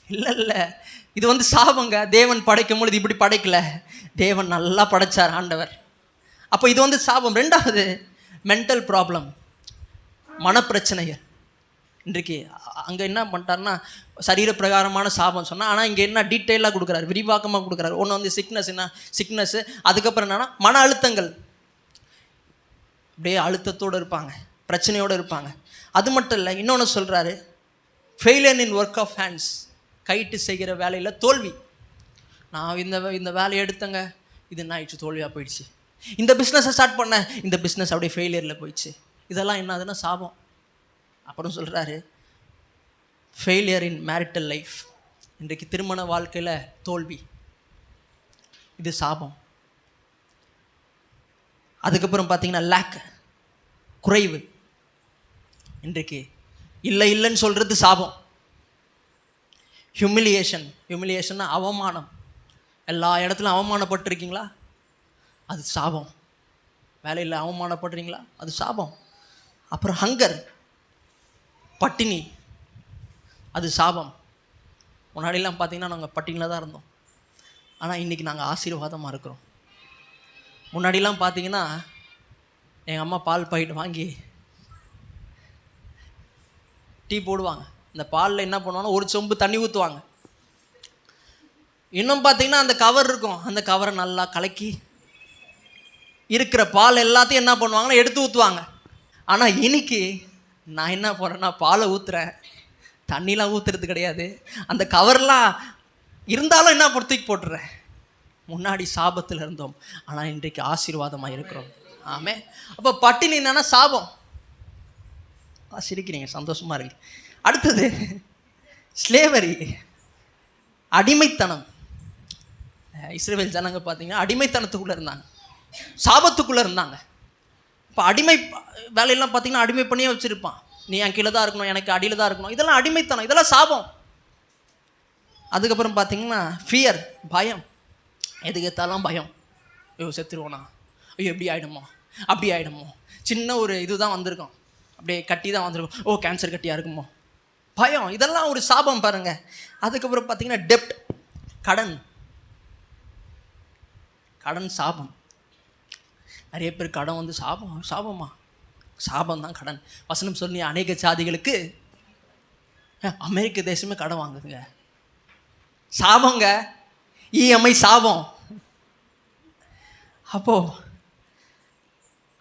Speaker 1: இல்லை, இது வந்து சாபங்க. தேவன் படைக்கும் பொழுது இப்படி படைக்கல, தேவன் நல்லா படைச்சார் ஆண்டவர். அப்போ இது வந்து சாபம். 2வது மென்டல் ப்ராப்ளம், மனப்பிரச்சனைகள். இன்றைக்கு அங்கே என்ன பண்ணிட்டாருன்னா சரீர பிரகாரமான சாபம் சொன்னால், ஆனால் இங்கே என்ன டீட்டெயிலாக கொடுக்குறாரு, விரிவாக்கமாக கொடுக்குறாரு. ஒன்று வந்து சிக்னஸ்ஸு, அதுக்கப்புறம் என்னன்னா மன அழுத்தங்கள். அப்படியே அழுத்தத்தோடு இருப்பாங்க, பிரச்சனையோடு இருப்பாங்க. அது மட்டும் இல்லை, இன்னொன்று சொல்கிறாரு, failure in work of hands, guide செய்கிற வேலையில் தோல்வி. நான் இந்த வேலையை எடுத்தேங்க, இது என்ன ஆயிடுச்சு, தோல்வியாக போயிடுச்சு. இந்த பிஸ்னஸை ஸ்டார்ட் பண்ணேன், இந்த பிஸ்னஸ் அப்படியே ஃபெயிலியரில் போயிடுச்சு. இதெல்லாம் என்னதுன்னா சாபம். அப்புறம் சொல்கிறாரு ஃபெயிலியர் இன் மேரிட்டல் லைஃப், இன்றைக்கு திருமண வாழ்க்கையில் தோல்வி, இது சாபம். அதுக்கப்புறம் பார்த்தீங்கன்னா லேக், குறைவு. இன்றைக்கு இல்லைன்னு சொல்கிறது சாபம். ஹியூமிலியேஷன்னா அவமானம். எல்லா இடத்துலையும் அவமானப்பட்டிருக்கீங்களா, அது சாபம். வேலையில் அவமானப்படுறீங்களா, அது சாபம். அப்புறம் ஹங்கர், பட்டினி, அது சாபம். முன்னாடிலாம் பார்த்தீங்கன்னா நாங்கள் பட்டினியில் தான் இருந்தோம், ஆனால் இன்றைக்கி நாங்கள் ஆசீர்வாதமாக இருக்கிறோம். முன்னாடிலாம் பார்த்தீங்கன்னா எங்கள் அம்மா பால் பாக்கெட் வாங்கி டீ போடுவாங்க, இந்த பாலில் என்ன பண்ணுவாங்கன்னா ஒரு சொம்பு தண்ணி ஊற்றுவாங்க. இன்னும் பார்த்தீங்கன்னா அந்த கவர் இருக்கும், அந்த கவரை நல்லா கலக்கி இருக்கிற பால் எல்லாத்தையும் என்ன பண்ணுவாங்கன்னா எடுத்து ஊற்றுவாங்க. ஆனால் இன்னைக்கு நான் என்ன பண்ணுறேன்னா பாலை ஊற்றுறேன், தண்ணிலாம் ஊற்றுறது கிடையாது, அந்த கவர்லாம் இருந்தாலும் என்ன தூக்கி போட்டுறேன். முன்னாடி சாபத்தில் இருந்தோம், ஆனால் இன்றைக்கு ஆசீர்வாதமாக இருக்கிறோம். ஆமே. அப்போ பட்டினி என்னன்னா சாபம். சிரிக்கிறீங்க, சந்தோஷமாக இருக்கு. அடுத்தது ஸ்லேவரி, அடிமைத்தனம். இஸ்ரவேல் ஜனங்க பார்த்தீங்கன்னா அடிமைத்தனத்துக்குள்ளே இருந்தாங்க, சாபத்துக்குள்ளே இருந்தாங்க. இப்போ அடிமை வேலையெல்லாம் பார்த்தீங்கன்னா அடிமை பண்ணியே வச்சுருப்பான். நீ என் கீழே தான் இருக்கணும், எனக்கு அடியில் தான் இருக்கணும், இதெல்லாம் அடிமைத்தனம், இதெல்லாம் சாபம். அதுக்கப்புறம் பார்த்தீங்கன்னா ஃபியர், பயம். எதுக்கு எடுத்தாலும் பயம். ஐயோ செத்துருவோனா, ஐயோ எப்படி ஆகிடுமோ, அப்படி ஆகிடுமோ, சின்ன ஒரு இது தான் வந்திருக்கோம், அப்படியே கட்டி தான் வந்திருக்கும், ஓ கேன்சர் கட்டியாக இருக்குமோ, பயம். இதெல்லாம் ஒரு சாபம் பாருங்க. அதுக்கப்புறம் பார்த்தீங்கன்னா டெப்ட், கடன் சாபம். நிறைய பேர் கடன் வந்து சாபமா, சாபம் தான் கடன். வசனம் சொல்லி அநேக ஜாதிகளுக்கு அமெரிக்க தேசமே கடன் வாங்குதுங்க, சாபங்க. இஎம்ஐ சாபம். அப்போ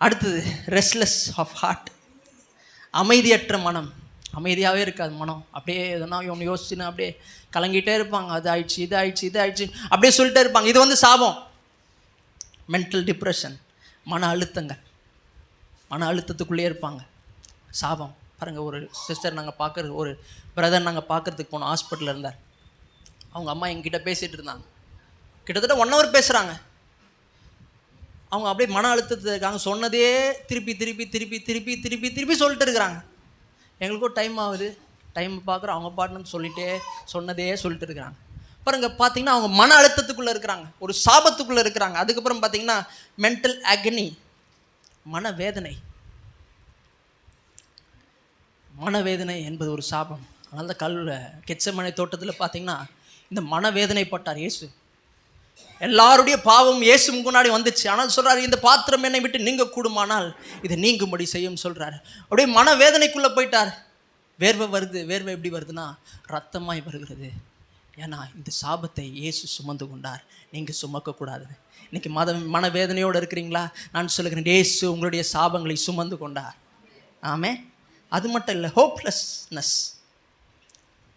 Speaker 1: அடுத்தது ரெஸ்ட்லெஸ் ஆஃப் ஹார்ட், அமைதியற்ற மனம். அமைதியாகவே இருக்காது மனம், அப்படியே எதனா ஒன்று யோசிச்சுன்னா அப்படியே கலங்கிட்டே இருப்பாங்க. அது ஆயிடுச்சு, இது ஆயிடுச்சு, இது ஆயிடுச்சு, அப்படியே சொல்லிட்டே இருப்பாங்க. இது வந்து சாபம். மென்டல் டிப்ரெஷன், மன அழுத்தத்துக்குள்ளே இருப்பாங்க, சாபம். பாருங்கள், ஒரு சிஸ்டர் நாங்கள் பார்க்குறது, ஒரு பிரதர் நாங்கள் பார்க்குறதுக்கு போனோம், ஹாஸ்பிட்டலில் இருந்தார். அவங்க அம்மா எங்கிட்ட பேசிகிட்டு இருந்தாங்க, கிட்டத்தட்ட 1 hour பேசுகிறாங்க. அவங்க அப்படியே மன அழுத்தத்தில் இருக்காங்க, சொன்னதே திருப்பி திருப்பி திருப்பி திருப்பி திருப்பி திருப்பி சொல்லிட்டு இருக்கிறாங்க. எங்களுக்கும் டைம் ஆகுது, டைம் பார்க்குறோம், அவங்க பாட்டுன்னு சொன்னதே சொல்லிட்டு இருக்கிறாங்க. பாருங்க, பார்த்தீங்கன்னா அவங்க மன அழுத்தத்துக்குள்ளே இருக்கிறாங்க, ஒரு சாபத்துக்குள்ளே இருக்கிறாங்க. அதுக்கப்புறம் பார்த்தீங்கன்னா மென்டல் அக்னி, மனவேதனை. மனவேதனை என்பது ஒரு சாபம். அதனால தான் கெத்செமனே தோட்டத்தில் பார்த்தீங்கன்னா இந்த மனவேதனைப்பட்டார் இயேசு. எல்லாருடைய பாவம் இயேசு முன்னாடி வந்துச்சு. ஆனால் சொல்கிறாரு, இந்த பாத்திரம் என்னை விட்டு நீங்க கூடுமானால் இதை நீங்கும்படி செய்யும் சொல்கிறாரு. அப்படியே மனவேதனைக்குள்ளே போயிட்டார். வேர்வை வருது. வேர்வை எப்படி வருதுன்னா ரத்தமாய் வருகிறது. ஏன்னா இந்த சாபத்தை இயேசு சுமந்து கொண்டார், நீங்கள் சுமக்கக்கூடாது. இன்றைக்கி மனவேதனையோடு இருக்கிறீங்களா? நான் சொல்லுகிறேன், இயேசு உங்களுடைய சாபங்களை சுமந்து கொண்டார். ஆமென். அது மட்டும் இல்லை, ஹோப்லெஸ்னஸ்,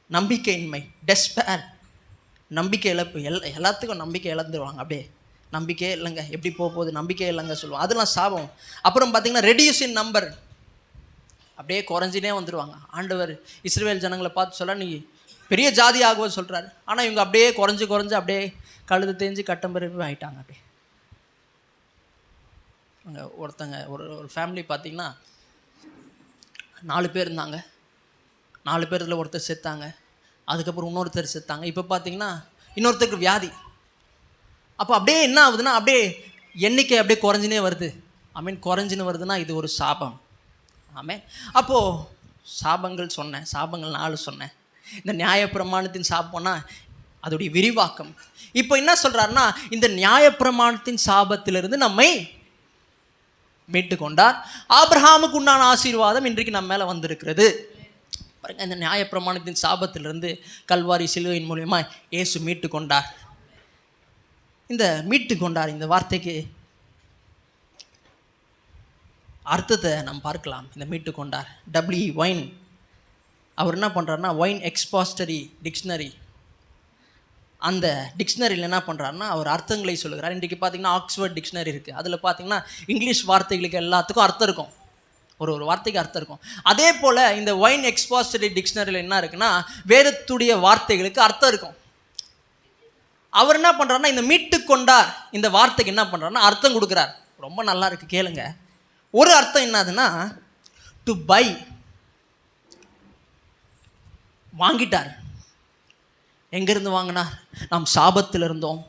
Speaker 1: நம்பிக்கையின்மை, டெஸ்பேர், நம்பிக்கை இழப்பு. எல்லாத்துக்கும் நம்பிக்கை இழந்துருவாங்க. அப்படியே நம்பிக்கையே இல்லைங்க, எப்படி போகுது, நம்பிக்கையே இல்லைங்க சொல்லுவாங்க. அதெல்லாம் சாபம். அப்புறம் பார்த்தீங்கன்னா ரெடியூஸ் இன் நம்பர், அப்படியே குறைஞ்சினே வந்துடுவாங்க. ஆண்டவர் இஸ்ரவேல் ஜனங்களை பார்த்து சொல்ல, நீ பெரிய ஜாதி ஆகுவது சொல்கிறாரு. ஆனால் இவங்க அப்படியே குறைஞ்சு அப்படியே கழுது தேஞ்சு கட்டம்பெருமை ஆகிட்டாங்க. அப்படியே அங்கே ஒருத்தங்க ஒரு ஃபேமிலி பார்த்திங்கன்னா 4 பேர் இருந்தாங்க. 4 பேரில் ஒருத்தர் செத்தாங்க. அதுக்கப்புறம் இன்னொருத்தர் செத்தாங்க. இப்போ பார்த்தீங்கன்னா இன்னொருத்தருக்கு வியாதி. அப்போ அப்படியே என்ன ஆகுதுன்னா அப்படியே எண்ணிக்கை அப்படியே குறைஞ்சினே வருது. குறைஞ்சின்னு வருதுன்னா இது ஒரு சாபம். அப்போது சாபங்கள் 4 சொன்னேன். இந்த நியாயப்பிரமாணத்தின் சாபம்னா அதோடைய விரிவாக்கம். இப்போ என்ன சொல்கிறாருன்னா, இந்த நியாயப்பிரமாணத்தின் சாபத்திலிருந்து நம்மை மீட்டு கொண்டார். ஆபிரகாமுக்கு உண்டான ஆசீர்வாதம் இன்றைக்கு நம்ம மேலே வந்திருக்கிறது. பாருங்க, இந்த நியாயப்பிரமாணத்தின் சாபத்திலிருந்து கல்வாரி சிலுவையின் மூலியமா இயேசு மீட்டு கொண்டார். இந்த மீட்டு கொண்டார் இந்த வார்த்தைக்கு அர்த்தத்தை நம்ம பார்க்கலாம். இந்த மீட்டு கொண்டார், W. ஒயின் அவர் என்ன பண்ணுறாருனா, ஒயின் எக்ஸ்பாசிட்டரி டிக்ஷனரி, அந்த டிக்ஷனரியில் என்ன பண்ணுறாருன்னா அவர் அர்த்தங்களை சொல்லுகிறார். இன்றைக்கி பார்த்தீங்கன்னா ஆக்ஸ்ஃபோர்ட் டிக்ஷனரி இருக்குது. அதில் பார்த்தீங்கன்னா இங்கிலீஷ் வார்த்தைகளுக்கு எல்லாத்துக்கும் அர்த்தம் இருக்கும், ஒரு வார்த்தைக்கு அர்த்தம் இருக்கும். அதே போல் இந்த ஒயின் எக்ஸ்பாசிட்டரி டிக்ஷனரியில் என்ன இருக்குன்னா வேதத்துடைய வார்த்தைகளுக்கு அர்த்தம் இருக்கும். அவர் என்ன பண்ணுறாருன்னா இந்த மீட்டு கொண்டார் இந்த வார்த்தைக்கு என்ன பண்ணுறாருன்னா அர்த்தம் கொடுக்குறார். ரொம்ப நல்லா இருக்குது, கேளுங்க. ஒரு அர்த்தம் என்னதுன்னா டு பை, வாங்கிட்டார். எங்கேருந்து வாங்கினார்? நாம் சாபத்தில் இருந்தோம்.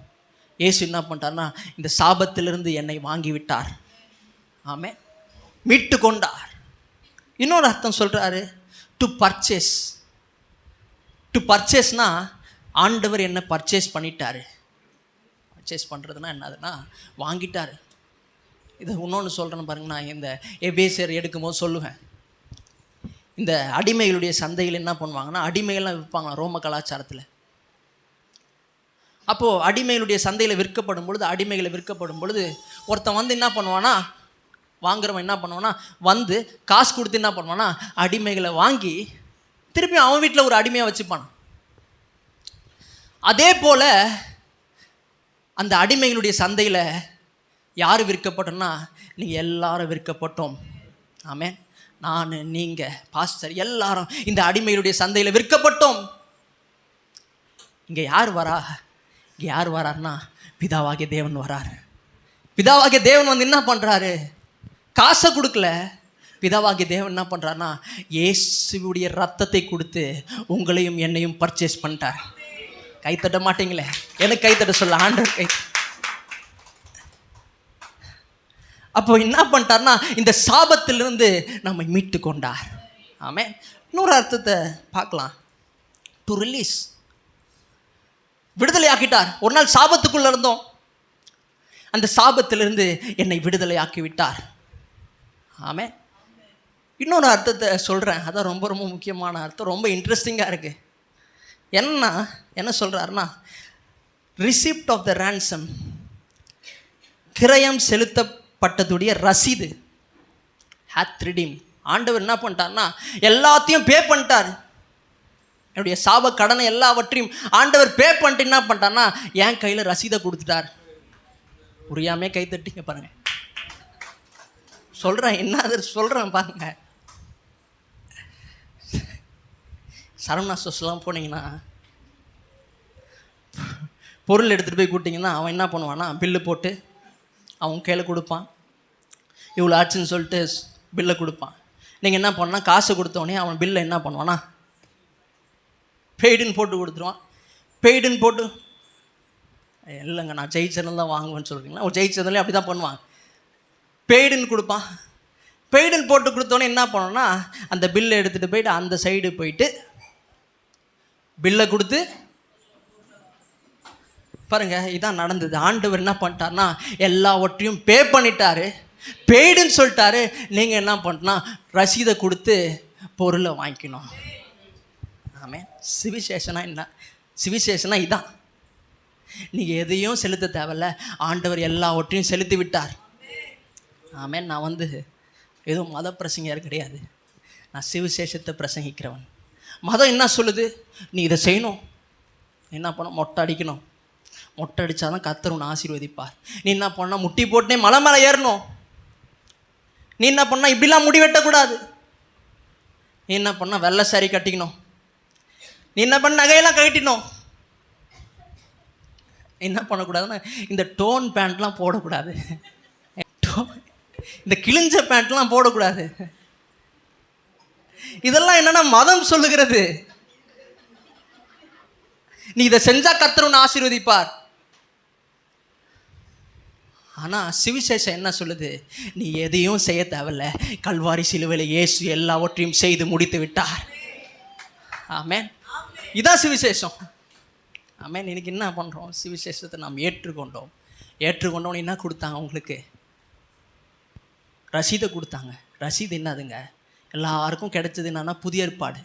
Speaker 1: இயேசு என்ன பண்ணிட்டார்னா இந்த சாபத்திலிருந்து என்னை வாங்கி விட்டார். ஆமே, மீட்டு கொண்டார். இன்னொரு அர்த்தம் சொல்கிறாரு டு பர்ச்சேஸ். டு பர்ச்சேஸ்னா ஆண்டவர் என்ன பர்ச்சேஸ் பண்ணிட்டாரு. பர்ச்சேஸ் பண்ணுறதுனா என்னதுன்னா வாங்கிட்டார். இதை இன்னொன்று சொல்கிறேன்னு பாருங்க, நான் இந்த எபேசியர் எடுக்கும்போது சொல்லுவேன். இந்த அடிமைகளுடைய சந்தையில் என்ன பண்ணுவாங்கன்னா அடிமைகள்லாம் விற்பாங்க ரோம கலாச்சாரத்தில். அப்போது அடிமைகளுடைய சந்தையில் அடிமைகளை விற்கப்படும் பொழுது ஒருத்தன் வந்து என்ன பண்ணுவானா, வாங்குறவன் என்ன பண்ணுவானா வந்து காசு கொடுத்து என்ன பண்ணுவானா அடிமைகளை வாங்கி திருப்பி அவன் வீட்டில் ஒரு அடிமையாக வச்சுப்பான். அதே போல் அந்த அடிமைகளுடைய சந்தையில் யார் விற்கப்பட்டோம்னா நீங்கள் எல்லாரும் விற்கப்பட்டோம். ஆமென். நான், நீங்கள், பாஸ்டர் எல்லாரும் இந்த அடிமைகளுடைய சந்தையில் விற்கப்பட்டோம். இங்கே யார் வரார்னா பிதாவாகிய தேவன் வரார். பிதாவாகிய தேவன் வந்து என்ன பண்ணுறாரு, காசை கொடுக்கல. பிதாவாகிய தேவன் என்ன பண்ணுறாருனா இயேசுவுடைய ரத்தத்தை கொடுத்து உங்களையும் என்னையும் பர்ச்சேஸ் பண்ணிட்டார். கைத்தட்ட மாட்டீங்களே? எனக்கு கைத்தட்ட சொல்ல ஆண்டவர் கை. அப்போ என்ன பண்ணிட்டார்னா இந்த சாபத்திலிருந்து நம்மை மீட்டு கொண்டார். ஆமென். இன்னொரு அர்த்தத்தை பார்க்கலாம், டு ரிலீஸ், விடுதலை ஆக்கிட்டார். ஒரு நாள் சாபத்துக்குள்ள இருந்தோம், அந்த சாபத்திலிருந்து என்னை விடுதலை ஆக்கி விட்டார். ஆமென். இன்னொரு அர்த்தத்தை சொல்கிறேன், அதான் ரொம்ப ரொம்ப முக்கியமான அர்த்தம், ரொம்ப இன்ட்ரெஸ்டிங்காக இருக்குது. என்ன சொல்கிறாருன்னா ரிசிப்ட் ஆஃப் த ransom, கிரயம் செலுத்தப்பட்டதுடைய ரசீது, hath redeemed. ஆண்டவர் என்ன பண்ணிட்டார்னா எல்லாத்தையும் பே பண்ணிட்டார். என்னுடைய சாப கடனை எல்லாவற்றையும் ஆண்டவர் பே பண்ணிட்டு என்ன பண்ணிட்டார்னா என் கையில் ரசீதை கொடுத்துட்டார். புரியாமே கை தட்டிங்க பாருங்க. சொல்கிறேன், என்ன சொல்கிறேன் பாருங்க. சரவணா ஸ்டோர்ஸ்லாம் போனீங்கன்னா பொருள் எடுத்துகிட்டு போய் கூட்டிங்கன்னா அவன் என்ன பண்ணுவான்னா பில்லு போட்டு அவன் கையில் கொடுப்பான். இவ்வளோ ஆச்சுன்னு சொல்லிட்டு பில்லை கொடுப்பான். நீங்கள் என்ன பண்ணால் காசு கொடுத்தோடனே அவன் பில்லை என்ன பண்ணுவான்னா பெய்டுன்னு போட்டு கொடுத்துருவான். பெய்டுன்னு போட்டு இல்லைங்க நான் ஜெயிச்சதில் தான் வாங்குவேன்னு சொல்கிறீங்களா? ஒரு ஜெயிச்சதுலேயும் அப்படி தான் பண்ணுவாங்க. பெய்டுன்னு கொடுப்பான். பெய்டுன்னு போட்டு கொடுத்தோன்னே என்ன பண்ணோன்னா அந்த பில்லை எடுத்துகிட்டு போயிட்டு அந்த சைடு போயிட்டு பில்லை கொடுத்து பாருங்கள், இதான் நடந்தது. ஆண்டவர் என்ன பண்ணிட்டார்னா எல்லாவற்றையும் பே பண்ணிட்டாரு. பெய்டுன்னு சொல்லிட்டாரு. நீங்கள் என்ன பண்ணா ரசீதை கொடுத்து பொருளை வாங்கிக்கணும். ஆமே. சிவிசேஷனா என்ன? சிவிசேஷனா இதான். நீங்கள் எதையும் செலுத்த தேவையில்ல, ஆண்டவர் எல்லாவற்றையும் செலுத்தி விட்டார். ஆமே. நான் எதுவும் மத பிரசங்கர் கிடையாது, நான் சிவிசேஷத்தை பிரசங்கிக்கிறவன். மதம் என்ன சொல்லுது? நீ இதை செய்யணும், என்ன பண்ண மொட்டை அடிக்கணும், மொட்டை அடித்தாதான் கர்த்தர் உன்னை ஆசீர்வதிப்பார். நீ என்ன பண்ணால் முட்டி போட்டுனே மலை மேலே ஏறணும். நீ என்ன பண்ணால் இப்படிலாம் முடி வெட்டக்கூடாது. நீ என்ன பண்ணால் வெள்ளை சாரி கட்டிக்கணும். நீ என்ன பண்ண நகையெல்லாம் கட்டிடணும். என்ன பண்ணக்கூடாதுன்னா இந்த டோன் பேண்ட்லாம் போடக்கூடாது, இந்த கிழிஞ்ச பேண்ட்லாம் போடக்கூடாது. இதெல்லாம் என்னன்னா மதம் சொல்லுகிறது. நீ இதை செஞ்சா கர்த்தர் உன்னை ஆசீர்வதிப்பார். ஆனால் சிவிசேஷம் என்ன சொல்லுது? நீ எதையும் செய்ய தேவையில்ல, கல்வாரி சிலுவையில் இயேசு எல்லாவற்றையும் செய்து முடித்து விட்டார். ஆமென். இதான் சிவிசேஷம். ஆமென். இன்னைக்கு என்ன பண்ணுறோம்? சிவிசேஷத்தை நாம் ஏற்றுக்கொண்டோன்னு என்ன கொடுத்தாங்க உங்களுக்கு? ரசீதை கொடுத்தாங்க. ரசீது என்னதுங்க? எல்லாருக்கும் கிடைச்சது என்னன்னா புதிய ஏற்பாடு.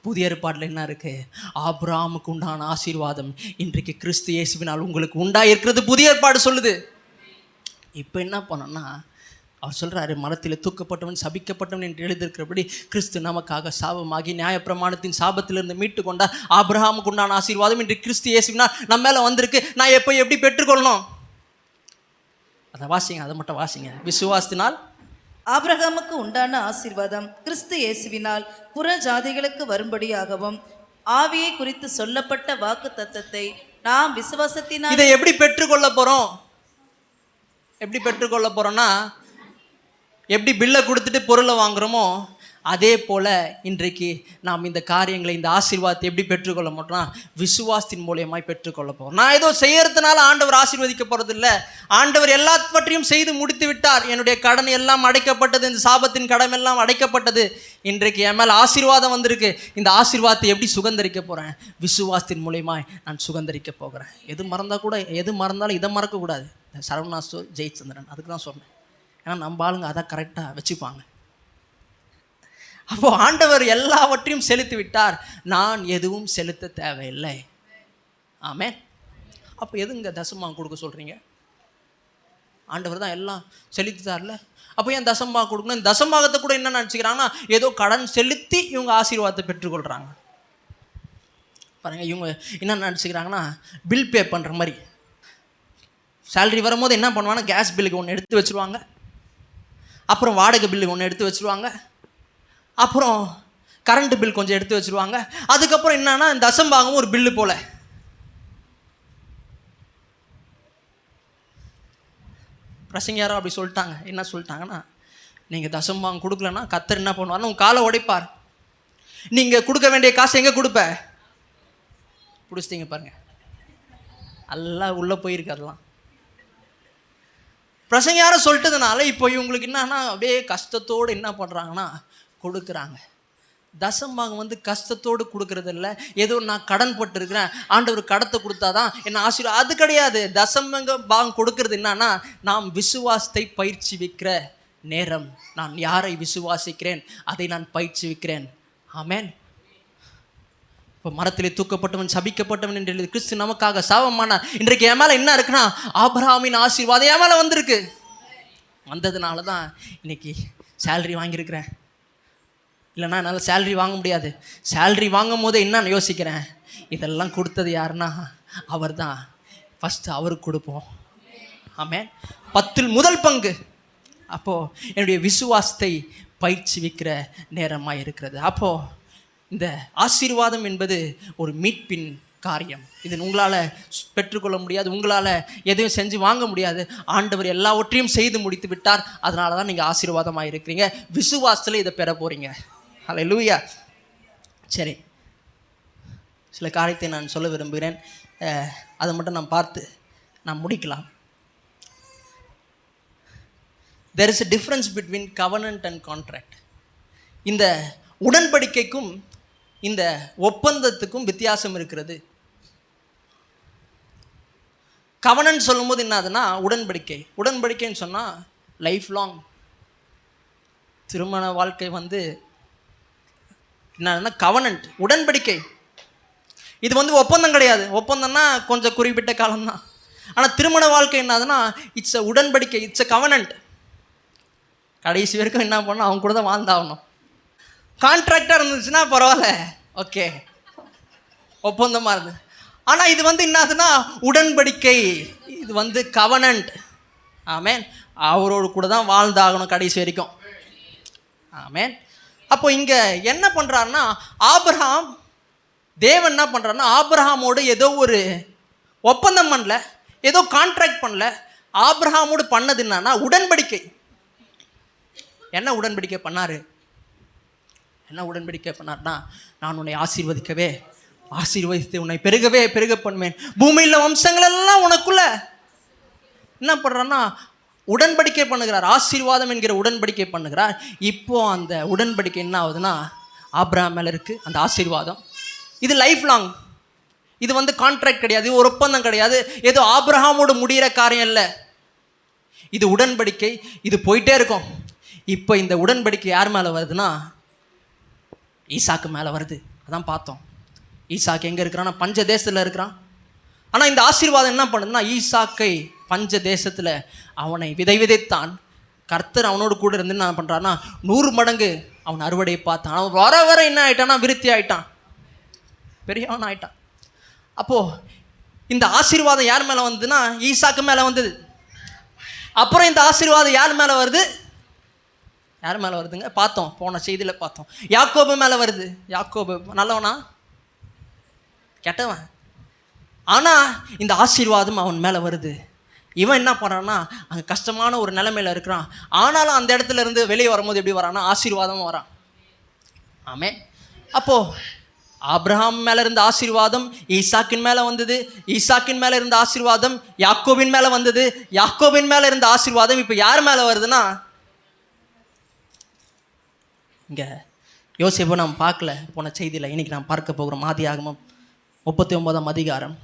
Speaker 1: புதிய ஏற்பாட்டில் என்ன இருக்குது? ஆபிரகாமுக்கு உண்டான ஆசீர்வாதம் இன்றைக்கு கிறிஸ்து இயேசுவினால் உங்களுக்கு உண்டாயிருக்கிறது புதிய ஏற்பாடு சொல்லுது. இப்போ என்ன பண்ணோன்னா அவர் சொல்கிறாரு, மரத்தில் தூக்கப்பட்டவன் சபிக்கப்பட்டவன் என்று எழுதியிருக்கிறபடி கிறிஸ்து நமக்காக சாபமாகி நியாயப்பிரமாணத்தின் சாபத்திலிருந்து மீட்டு கொண்டார். ஆபிரகாமுக்கு உண்டான ஆசீர்வாதம் இன்று கிறிஸ்து இயேசுவினால் நம்ம மேலே வந்திருக்கு. நான் எப்படி பெற்றுக்கொள்ளணும்? அதை வாசிங்க, அதை மட்டும் வாசிங்க. விசுவாசத்தினால்
Speaker 2: ஆபிரகாமுக்கு உண்டான ஆசீர்வாதம் கிறிஸ்து இயேசுவினால் புற ஜாதிகளுக்கு வரும்படியாகவும் ஆவியை குறித்து சொல்லப்பட்ட வாக்கு தத்தத்தை நாம் விசுவாசத்தினால்.
Speaker 1: இதை எப்படி பெற்றுக்கொள்ள போகிறோம்? எப்படி பெற்றுக்கொள்ள போகிறோன்னா, எப்படி பில்லை கொடுத்துட்டு பொருளை வாங்குகிறோமோ அதே போல் இன்றைக்கு நாம் இந்த காரியங்களை, இந்த ஆசீர்வாதத்தை எப்படி பெற்றுக்கொள்ள மாட்டோம்னா விசுவாசத்தின் மூலியமாய் பெற்றுக்கொள்ள போகிறோம். நான் ஏதோ செய்யறதுனால ஆண்டவர் ஆசீர்வதிக்க போகிறது இல்லை. ஆண்டவர் எல்லாவற்றையும் செய்து முடித்து விட்டார். என்னுடைய கடன் எல்லாம் அடைக்கப்பட்டது, இந்த சாபத்தின் கடன் எல்லாம் அடைக்கப்பட்டது. இன்றைக்கு என் மேலே ஆசீர்வாதம் வந்திருக்கு. இந்த ஆசீர்வாதத்தை எப்படி சுகந்தரிக்க போகிறேன்? விசுவாசத்தின் மூலியமாய் நான் சுகந்தரிக்க போகிறேன். எது மறந்தாலும் இதை மறக்கக்கூடாது. சரவணாசு ஜெயச்சந்திரன் அதுக்கு தான் சொன்னேன். ஏன்னா நம்ம ஆளுங்க அதை கரெக்டாக வச்சுப்பாங்க. அப்போ ஆண்டவர் எல்லாவற்றையும் செலுத்தி விட்டார், நான் எதுவும் செலுத்த தேவையில்லை. ஆமென். அப்போ எதுங்க தசமபாகம் கொடுக்க சொல்கிறீங்க? ஆண்டவர் தான் எல்லாம் செலுத்திட்டார்ல, அப்போ ஏன் தசமபாகம் கொடுக்கணும்? இந்த தசமபாகத்தை கூட என்ன நினச்சிக்கிறாங்கன்னா ஏதோ கடன் செலுத்தி இவங்க ஆசீர்வாதத்தை பெற்றுக்கொள்கிறாங்க. பாருங்கள், இவங்க என்ன நினச்சிக்கிறாங்கன்னா பில் பே பண்ணுற மாதிரி. சேலரி வரும்போது என்ன பண்ணுவாங்கன்னா கேஸ் பில்லுக்கு ஒன்று எடுத்து வச்சுருவாங்க, அப்புறம் வாடகை பில்லுக்கு ஒன்று எடுத்து வச்சுருவாங்க, அப்புறம் கரண்ட்டு பில் கொஞ்சம் எடுத்து வச்சுருவாங்க. அதுக்கப்புறம் என்னன்னா தசமபாகமும் ஒரு பில்லு போல். பிரசங்க யாரோ அப்படி சொல்லிட்டாங்க. என்ன சொல்லிட்டாங்கன்னா, நீங்கள் தசமபாகம் கொடுக்கலன்னா கர்த்தர் என்ன பண்ணுவார்னா உங்கள் காலை உடைப்பார். நீங்கள் கொடுக்க வேண்டிய காசு எங்கே கொடுப்ப? பிடிச்சிட்டிங்க பாருங்க, எல்லாம் உள்ளே போயிருக்கு. அதெல்லாம் பிரசங்க யாரோ சொல்லிட்டதுனால இப்போ இவங்களுக்கு என்னன்னா அப்படியே கஷ்டத்தோடு என்ன பண்ணுறாங்கன்னா கொடுக்குறாங்க. தசமபாகம் கஷ்டத்தோடு கொடுக்கறது இல்லை, ஏதோ நான் கடன் போட்டுருக்கிறேன், ஆண்டவர் கடத்தை கொடுத்தாதான் என்ன ஆசீர்வாதம், அது கிடையாது. தசமபாகம் கொடுக்கறது என்னன்னா நாம் விசுவாசத்தை பயிற்சி வைக்கிற நேரம். நான் யாரை விசுவாசிக்கிறேன் அதை நான் பயிற்சி வைக்கிறேன். ஆமென். இப்போ மரத்திலே தூக்கப்பட்டவன் சபிக்கப்பட்டவன் என்று எழுதி கிறிஸ்து நமக்காக சாபமானார். இன்றைக்கு என் மேலே என்ன இருக்குன்னா ஆபிரகாமின் ஆசீர்வாதம் என் மேலே வந்திருக்கு. வந்ததுனால தான் இன்னைக்கு சேலரி வாங்கியிருக்கிறேன். இல்லைனா என்னால் சேலரி வாங்க முடியாது. சேலரி வாங்கும் போதே என்ன யோசிக்கிறேன், இதெல்லாம் கொடுத்தது யாருன்னா அவர் தான், ஃபஸ்ட்டு அவருக்கு கொடுப்போம். ஆமென். 10 முதல் பங்கு. அப்போது என்னுடைய விசுவாசத்தை பயிற்சி வைக்கிற நேரமாக இருக்கிறது. அப்போது இந்த ஆசீர்வாதம் என்பது ஒரு மீட்பின் காரியம். இது உங்களால் பெற்றுக்கொள்ள முடியாது, உங்களால் எதையும் செஞ்சு வாங்க முடியாது. ஆண்டவர் எல்லாவற்றையும் செய்து முடித்து விட்டார். அதனால தான் நீங்கள் ஆசீர்வாதமாக இருக்கிறீங்க. விசுவாசத்தில் இதை பெற போகிறீங்க. ஹல்லேலூயா. சரி, சில காரியத்தை நான் சொல்ல விரும்புகிறேன். அதை மட்டும் பார்த்து நான் முடிக்கலாம். There is a difference between covenant and contract. இந்த உடன்படிக்கைக்கும் இந்த ஒப்பந்தத்துக்கும் வித்தியாசம் இருக்கிறது. கவனன்ட் சொல்லும்போது என்னதுன்னா உடன்படிக்கை. உடன்படிக்கைன்னு சொன்னால் லைஃப் லாங். திருமண வாழ்க்கை என்னன்னா கவனன்ட், உடன்படிக்கை. இது ஒப்பந்தம் கிடையாது. ஒப்பந்தம்னா கொஞ்சம் குறிப்பிட்ட காலம்தான். ஆனால் திருமண வாழ்க்கை என்னதுன்னா இட்ஸ் அ உடன்படிக்கை, இட்ஸ் அ கவனன்ட். கடைசி வரைக்கும் என்ன பண்ணணும், அவங்க கூட தான் வாழ்ந்தாகணும். கான்ட்ராக்டாக இருந்துச்சுன்னா பரவாயில்ல, ஓகே, ஒப்பந்தமாக இருந்தது. ஆனால் இது என்னதுன்னா உடன்படிக்கை, இது கவனன்ட். ஆமேன். அவரோடு கூட தான் வாழ்ந்தாகணும் கடைசி வரைக்கும். ஆமேன். அப்போ இங்கே என்ன பண்ணுறாருன்னா ஆபிரகாம், தேவன் என்ன பண்ணுறாருன்னா ஆபிரகாமோடு ஏதோ ஒரு ஒப்பந்தம் பண்ணல, ஏதோ கான்ட்ராக்ட் பண்ணல. ஆபிரகாமோடு பண்ணது என்னன்னா உடன்படிக்கை. என்ன உடன்படிக்கை பண்ணார்? என்ன உடன்படிக்கை பண்ணார்னா, நான் உன்னை ஆசீர்வதிக்கவே ஆசீர்வதித்து உன்னை பெருகவே பெருக பண்ணுவேன், பூமியில் வம்சங்கள் எல்லாம் உனக்குள்ள என்ன பண்ணுறான்னா உடன்படிக்கை பண்ணுகிறார். ஆசீர்வாதம் என்கிற உடன்படிக்கை பண்ணுகிறார். இப்போ அந்த உடன்படிக்கை என்ன ஆகுதுன்னா ஆபிரகாம் மேலே இருக்குது அந்த ஆசீர்வாதம். இது லைஃப் லாங். இது கான்ட்ராக்ட் கிடையாது, ஒரு ஒப்பந்தம் கிடையாது, ஏதோ ஆபிரகாமோடு முடிகிற காரியம் இல்லை. இது உடன்படிக்கை, இது போயிட்டே இருக்கும். இப்போ இந்த உடன்படிக்கை யார் மேலே வருதுன்னா ஈசாக்கு மேலே வருது. அதான் பார்த்தோம். ஈசாக்கு எங்கே இருக்கிறான்னா பஞ்ச தேசத்தில் இருக்கிறான். ஆனால் இந்த ஆசீர்வாதம் என்ன பண்ணுதுன்னா ஈசாக்கை பஞ்ச தேசத்தில் அவனை விதைத்தான். கர்த்தர் அவனோடு கூட இருந்து என்ன பண்ணுறான்னா 100 மடங்கு அவன் அறுவடையை பார்த்தான். அவன் வர வர என்ன ஆகிட்டான்னா விருத்தி ஆகிட்டான், பெரியவன் ஆகிட்டான். அப்போது இந்த ஆசீர்வாதம் யார் மேலே வந்ததுன்னா ஈசாக்கு மேலே வந்தது. அப்புறம் இந்த ஆசீர்வாதம் யார் மேலே வருது? யார் மேலே வருதுங்க? பார்த்தோம், போன செய்தியில் பார்த்தோம். யாக்கோபு மேலே வருது. யாக்கோபு நல்லவனா கெட்டவன்? ஆனால் இந்த ஆசீர்வாதம் அவன் மேலே வருது. இவன் என்ன பண்ணுறான்னா அங்கே கஷ்டமான ஒரு நிலைமையில் இருக்கிறான். ஆனாலும் அந்த இடத்துல இருந்து வெளியே வரும்போது எப்படி வரான்னா ஆசீர்வாதமும் வரான். ஆமே. அப்போது ஆபிரகாம் மேலே இருந்த ஆசீர்வாதம் ஈசாக்கின் மேலே வந்தது. ஈசாக்கின் மேலே இருந்த ஆசீர்வாதம் யாக்கோபின் மேலே வந்தது. யாக்கோபின் மேலே இருந்த ஆசீர்வாதம் இப்போ யார் மேலே வருதுன்னா இங்கே யோசேப்பை நாம் பார்க்கல போன செய்தியில். இன்றைக்கி நாம் பார்க்க போகிறோம் ஆதியாகமம் 39ஆம் அதிகாரம்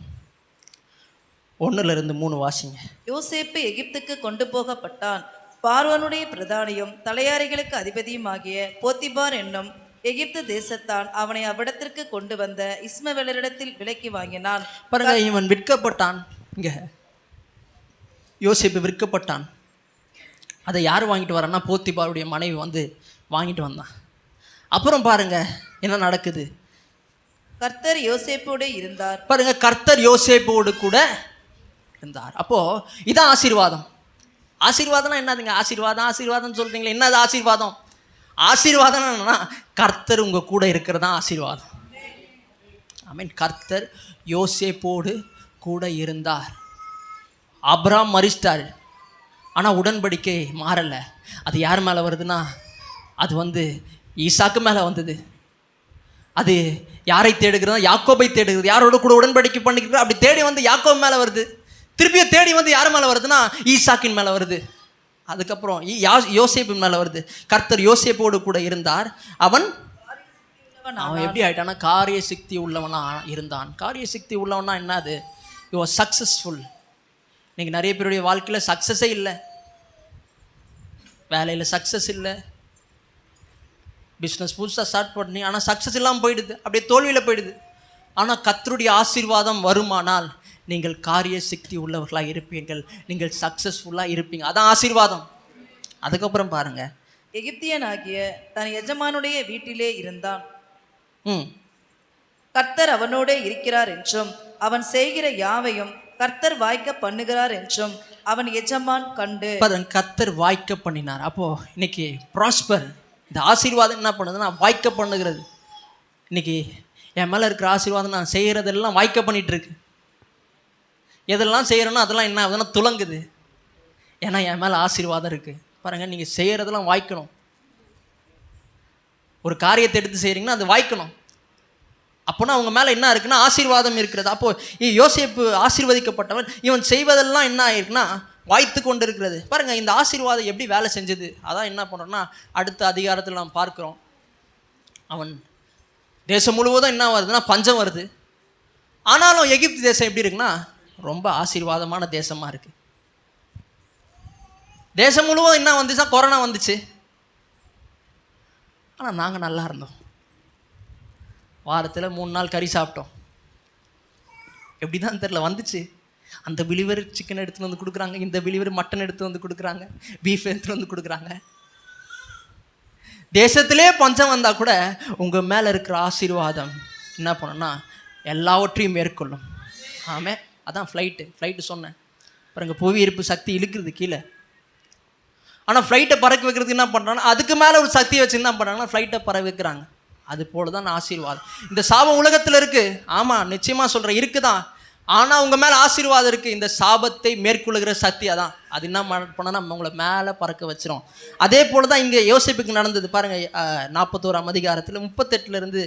Speaker 1: 1-3 வாசிங்க.
Speaker 2: யோசேப்பு எகிப்துக்கு கொண்டு போகப்பட்டான். பார்வோனுடைய பிரதானியும் தலையாரிகளுக்கு அதிபதியும் ஆகிய போத்திபார் என்னும் எகிப்து தேசத்தான் அவனை அவ்விடத்திற்கு கொண்டு வந்த இஸ்மவேலரிடத்தில் விலைக்கு வாங்கினான்.
Speaker 1: பாருங்க, இவன் விற்கப்பட்டான். இங்கே யோசேப்பு விற்கப்பட்டான். அதை யார் வாங்கிட்டு வரான்னா போத்திபாருடைய மனைவி வாங்கிட்டு வந்தான். அப்புறம் பாருங்க என்ன நடக்குது.
Speaker 2: கர்த்தர் யோசேப்போடு இருந்தார்.
Speaker 1: பாருங்க, கர்த்தர் யோசேப்போடு கூட இருந்தார். அப்போது இதான் ஆசீர்வாதம். ஆசீர்வாதம்னா என்னதுங்க? ஆசீர்வாதம் சொல்கிறீங்களே, என்னது ஆசீர்வாதம்? ஆசீர்வாதம் என்னன்னா கர்த்தர் உங்கள் கூட இருக்கிறது தான் ஆசீர்வாதம். ஐ மீன் கர்த்தர் யோசேப்போடு கூட இருந்தார். ஆபிரகாம் மரிச்சிட்டார், ஆனால் உடன்படிக்கை மாறலை. அது யார் மேலே வருதுன்னா அது ஈசாக்கு மேலே வந்தது. அது யாரை தேடுகிறதா? யாக்கோபை தேடுகிறது. யாரோட கூட உடன்படிக்கை பண்ணிக்கிறது அப்படி தேடி யாக்கோபு மேலே வருது. திருப்பியும் தேடி யார் மேலே வருதுன்னா ஈசாக்கின் மேலே வருது. அதுக்கப்புறம் யோசேப்பின் மேலே வருது. கர்த்தர் யோசேப்போடு கூட இருந்தார். அவன் எப்படி ஆயிட்டான்னா காரிய சக்தி உள்ளவனா இருந்தான். காரிய சக்தி உள்ளவனா என்னது? You are successful. இன்னைக்கு நிறைய பேருடைய வாழ்க்கையில் சக்ஸஸே இல்லை. வேலையில் சக்ஸஸ் இல்லை, பிஸ்னஸ் புதுசாக ஸ்டார்ட் பண்ணி ஆனால் சக்ஸஸ் இல்லாமல் போயிடுது, அப்படியே தோல்வியில் போயிடுது. ஆனால் கர்த்தருடைய ஆசீர்வாதம் வருமானால் நீங்கள் காரிய சக்தி உள்ளவர்களாக இருப்பீர்கள், நீங்கள் சக்ஸஸ்ஃபுல்லாக இருப்பீங்க. அதான் ஆசீர்வாதம். அதுக்கப்புறம் பாருங்க,
Speaker 2: எகிப்தியன் ஆகிய தன் எஜமானுடைய வீட்டிலே இருந்தான்.
Speaker 1: ம்
Speaker 2: கர்த்தர் அவனோடே இருக்கிறார் என்றும் அவன் செய்கிற யாவையும் கர்த்தர் வாய்க்க பண்ணுகிறார் என்றும் அவன் எஜமான் கண்டு.
Speaker 1: கர்த்தர் வாய்க்க பண்ணினார். அப்போது இன்னைக்கு ப்ராஸ்பர், இந்த ஆசீர்வாதம் என்ன பண்ணுதுன்னா வாய்க்க பண்ணுகிறது. இன்னைக்கு என் மேலே இருக்கிற ஆசீர்வாதம் நான் செய்கிறதெல்லாம் வாய்க்க பண்ணிகிட்டு இருக்கு. எதெல்லாம் செய்கிறேன்னா அதெல்லாம் என்ன ஆகுதுன்னா துலங்குது. ஏன்னா என் மேலே ஆசீர்வாதம் இருக்குது. பாருங்கள், நீங்கள் செய்கிறதெல்லாம் வாய்க்கணும். ஒரு காரியத்தை எடுத்து செய்கிறீங்கன்னா அது வாய்க்கணும். அப்போனா அவங்க மேலே என்ன இருக்குன்னா ஆசீர்வாதம் இருக்கிறது. அப்போது யோசேப்பு ஆசீர்வதிக்கப்பட்டவன், இவன் செய்வதெல்லாம் என்ன ஆயிருக்குன்னா வாய்த்து கொண்டு இருக்கிறது. பாருங்கள், இந்த ஆசீர்வாதம் எப்படி வேலை செஞ்சது, அதான் என்ன பண்ணுறோன்னா அடுத்த அதிகாரத்தில் நாம் பார்க்குறோம். அவன் தேசம் முழுவதும் என்ன வருதுன்னா பஞ்சம் வருது. ஆனாலும் எகிப்து தேசம் எப்படி இருக்குன்னா ரொம்ப ஆசீர்வாதமான தேசமாக இருக்குது. தேசம் முழுவதும் என்ன வந்துச்சா கொரோனா வந்துச்சு. ஆனால் நாங்கள் நல்லா இருந்தோம். வாரத்தில் 3 நாள் கறி சாப்பிட்டோம். எப்படி தான் தெரில வந்துச்சு. அந்த பிலிவர் சிக்கன் எடுத்துகிட்டு வந்து கொடுக்குறாங்க, இந்த பிலிவர் மட்டன் எடுத்து வந்து கொடுக்குறாங்க, பீஃப் எடுத்துகிட்டு வந்து கொடுக்குறாங்க. தேசத்திலே பஞ்சம் வந்தால் கூட உங்கள் மேலே இருக்கிற ஆசீர்வாதம் என்ன பண்ணோன்னா எல்லாவற்றையும் மேற்கொள்ளும். ஆமே, அதான் ஃப்ளைட்டு சொன்னேன் பாருங்கள், புவி ஈர்ப்பு சக்தி இழுக்கிறது கீழே. ஆனால் ஃப்ளைட்டை பறக்க வைக்கிறதுக்கு என்ன பண்ணுறாங்கன்னா அதுக்கு மேலே ஒரு சக்தியை வச்சு என்ன பண்ணுறாங்கன்னா ஃப்ளைட்டை பறக்க வைக்கிறாங்க. அது போல தான் ஆசீர்வாதம். இந்த சாபம் உலகத்தில் இருக்குது. ஆமாம், நிச்சயமாக சொல்கிறேன் இருக்குதான். ஆனால் உங்கள் மேலே ஆசீர்வாதம் இருக்குது. இந்த சாபத்தை மேற்கொள்ளுகிற சக்தி அதான். அது என்ன பண்ணால் நம்ம உங்களை மேலே பறக்க வச்சிரும். அதே போல் தான் இங்கே யோசேப்புக்கு நடந்தது. பாருங்கள், 41ஆம் அதிகாரத்தில் 38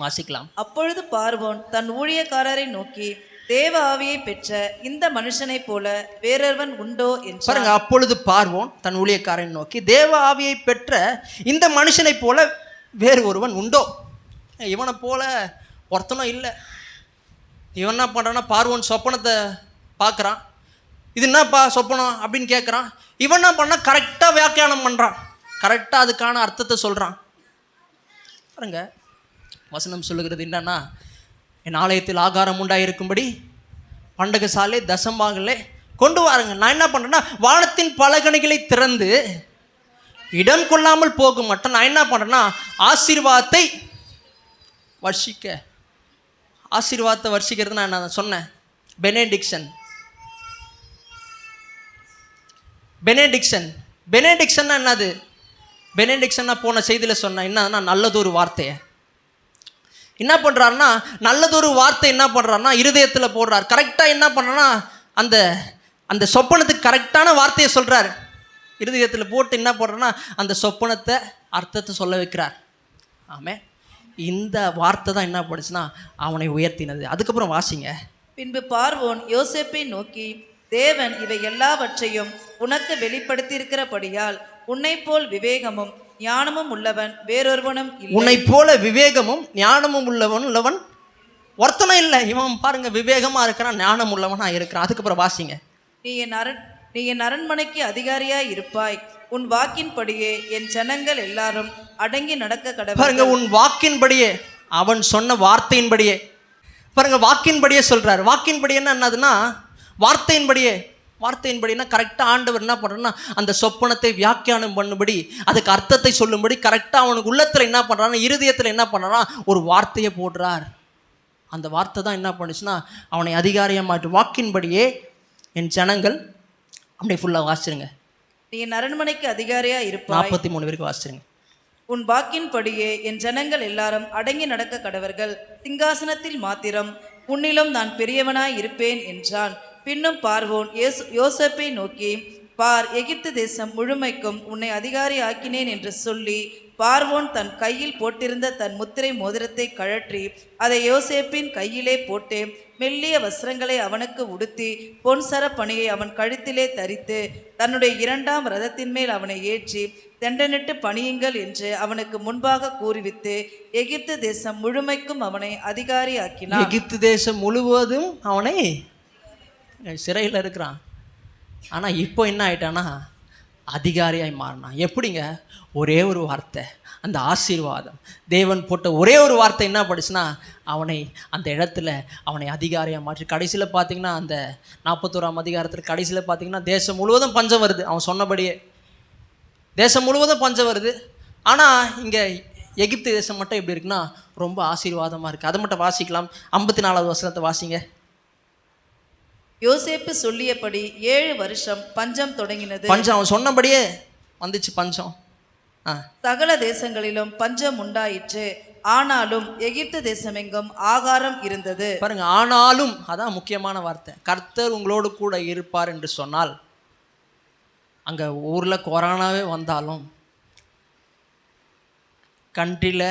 Speaker 1: வாசிக்கலாம்.
Speaker 2: அப்பொழுது பார்வோன் தன் ஊழியக்காரரை நோக்கி, தேவ ஆவியை பெற்ற இந்த மனுஷனை போல வேறொருவன் உண்டோ என்று.
Speaker 1: பாருங்க, அப்பொழுது பார்வோன் தன் ஊழியக்காரரை நோக்கி, தேவ ஆவியை பெற்ற இந்த மனுஷனை போல வேறு ஒருவன் உண்டோ? இவனை போல ஒருத்தனும் இல்லை. இவன் என்ன பண்ணுறான்னா பார்வோன் சொப்பனத்தை பார்க்குறான். இது என்னப்பா சொப்பனம் அப்படின்னு கேட்குறான். இவன் என்ன பண்ணா கரெக்டாக வியாக்கியானம் பண்ணுறான், கரெக்டாக அதுக்கான அர்த்தத்தை சொல்கிறான். பாருங்க, வசனம் சொல்லுகிறது என்னன்னா, என் ஆலயத்தில் ஆகாரம் உண்டாயிருக்கும்படி பண்டகசாலை தசம்பாகலே கொண்டு வாருங்க. நான் என்ன பண்ணுறேன்னா வானத்தின் பலகணிகளை திறந்து இடம் கொள்ளாமல் போக மாட்டேன். நான் என்ன பண்ணுறேன்னா ஆசீர்வாதத்தை வர்ஷிக்கிறது நான் சொன்னேன். பெனடிக்ஷன் என்னது? பெனடிக்ஷன்னா போன செய்தியில் சொன்னேன் என்னன்னா நல்லதொரு வார்த்தையை என்ன பண்ணுறாருன்னா நல்லதொரு வார்த்தை என்ன பண்ணுறாருன்னா இருதயத்தில் போடுறார். கரெக்டாக என்ன பண்ணுறேன்னா அந்த அந்த சொப்பனத்துக்கு கரெக்டான வார்த்தையை சொல்கிறார். இருதயத்தில் போட்டு என்ன பண்ணுறேன்னா அந்த சொப்பனத்தை அர்த்தத்தை சொல்ல வைக்கிறார். ஆமே, இந்த வார்த்தை தான் என்ன பண்ணுச்சுன்னா அவனை உயர்த்தினது. அதுக்கப்புறம் வாசிங்க.
Speaker 2: பின்பு பார்வோன் யோசேப்பை நோக்கி, தேவன் இவை எல்லாவற்றையும் உனக்கு வெளிப்படுத்தியிருக்கிறபடியால் உன்னை போல் விவேகமும் ஞானமும் உள்ளவன் வேறொருவனும் இல்லை.
Speaker 1: உன்னை போல விவேகமும் ஞானமும் உள்ளவன் ஒருத்தனும் இல்லை. இவன் பாருங்க விவேகமாக இருக்கிறான், ஞானம் உள்ளவனா இருக்கிறான். அதுக்கப்புறம் வாசிங்க.
Speaker 2: நீ என் அரண்மனைக்கு அதிகாரியாய் இருப்பாய். உன் வாக்கின்படியே என் ஜனங்கள் எல்லாரும் அடங்கி நடக்க கடவுள்.
Speaker 1: பாருங்க, உன் வாக்கின்படியே, அவன் சொன்ன வார்த்தையின்படியே. பாருங்க, வாக்கின்படியே சொல்றாரு. வாக்கின்படியே என்னதுன்னா வார்த்தையின்படினா கரெக்டாக ஆண்டவர் என்ன பண்ணுறேன்னா அந்த சொப்பனத்தை வியாக்கியானம் பண்ணும்படி, அதுக்கு அர்த்தத்தை சொல்லும்படி கரெக்டாக அவனுக்கு உள்ளத்தில் என்ன பண்ணுறான்னா இருதயத்தில் என்ன பண்ணுறான்னா ஒரு வார்த்தையை போடுறார். அந்த வார்த்தை தான் என்ன பண்ணுச்சுன்னா அவனை அதிகாரியாக மாற்றி. வாக்கின்படியே என் ஜனங்கள், அப்படியே ஃபுல்லாக வாசிச்சிருங்க.
Speaker 2: நீ என் அரண்மனைக்கு அதிகாரியா இருப்பாய்.
Speaker 1: 43 வரைக்கும் வாசிச்சிருங்க.
Speaker 2: உன் வாக்கின்படியே என் ஜனங்கள் எல்லாரும் அடங்கி நடக்க கடவர்கள். சிங்காசனத்தில் மாத்திரம் உன்னிலும் நான் பெரியவனாய் இருப்பேன் என்றான். பின்னும் பார்வோன் யோசேப்பை நோக்கி, பார், எகிப்து தேசம் முழுமைக்கும் உன்னை அதிகாரி ஆக்கினேன் என்று சொல்லி பார்வோன் தன் கையில் போட்டிருந்த தன் முத்திரை மோதிரத்தை கழற்றி அதை யோசேப்பின் கையிலே போட்டு மெல்லிய வஸ்திரங்களை அவனுக்கு உடுத்தி பொன் சரப்பணியை அவன் கழுத்திலே தரித்து தன்னுடைய 2ஆம் ரதத்தின் மேல் அவனை ஏற்றி தெண்டனிட்டு பணியுங்கள் என்று அவனுக்கு முன்பாக கூறிவித்து எகிப்து தேசம் முழுமைக்கும் அவனை அதிகாரி ஆக்கினான்.
Speaker 1: எகிப்து தேசம் முழுவதும் அவனை சிறையில் இருக்கிறான். ஆனால் இப்போ என்ன ஆயிட்டானா அதிகாரியாய் மாறினான். எப்படிங்க? ஒரே ஒரு வார்த்தை, அந்த ஆசீர்வாதம், தேவன் போட்ட ஒரே ஒரு வார்த்தை என்ன படிச்சுன்னா அவனை அந்த இடத்துல அவனை அதிகாரியாக மாற்றி. கடைசியில் பார்த்தீங்கன்னா அந்த 41ஆம் அதிகாரத்தில் கடைசியில் பார்த்தீங்கன்னா தேசம் முழுவதும் பஞ்சம் வருது. அவன் சொன்னபடியே தேசம் முழுவதும் பஞ்சம் வருது. ஆனால் இங்கே எகிப்து தேசம் மட்டும் எப்படி இருக்குன்னா ரொம்ப ஆசீர்வாதமாக இருக்குது. அதை மட்டும் வாசிக்கலாம். 54வது வசனத்தை வாசிங்க.
Speaker 2: யோசேப்பு சொல்லியபடி 7 வருஷம் பஞ்சம் தொடங்கினது.
Speaker 1: பஞ்சம் அவன் சொன்னபடியே வந்துச்சு பஞ்சம்.
Speaker 2: சகல தேசங்களிலும் பஞ்சம் உண்டாயிற்று. ஆனாலும் எகிப்து தேசமெங்கும் ஆகாரம் இருந்தது.
Speaker 1: பாருங்க, ஆனாலும் அதான் முக்கியமான வார்த்தை. கர்த்தர் உங்களோடு கூட இருப்பார் என்று சொன்னால், அங்கே ஊரில் கொரோனாவே வந்தாலும், கண்ட்ரியில்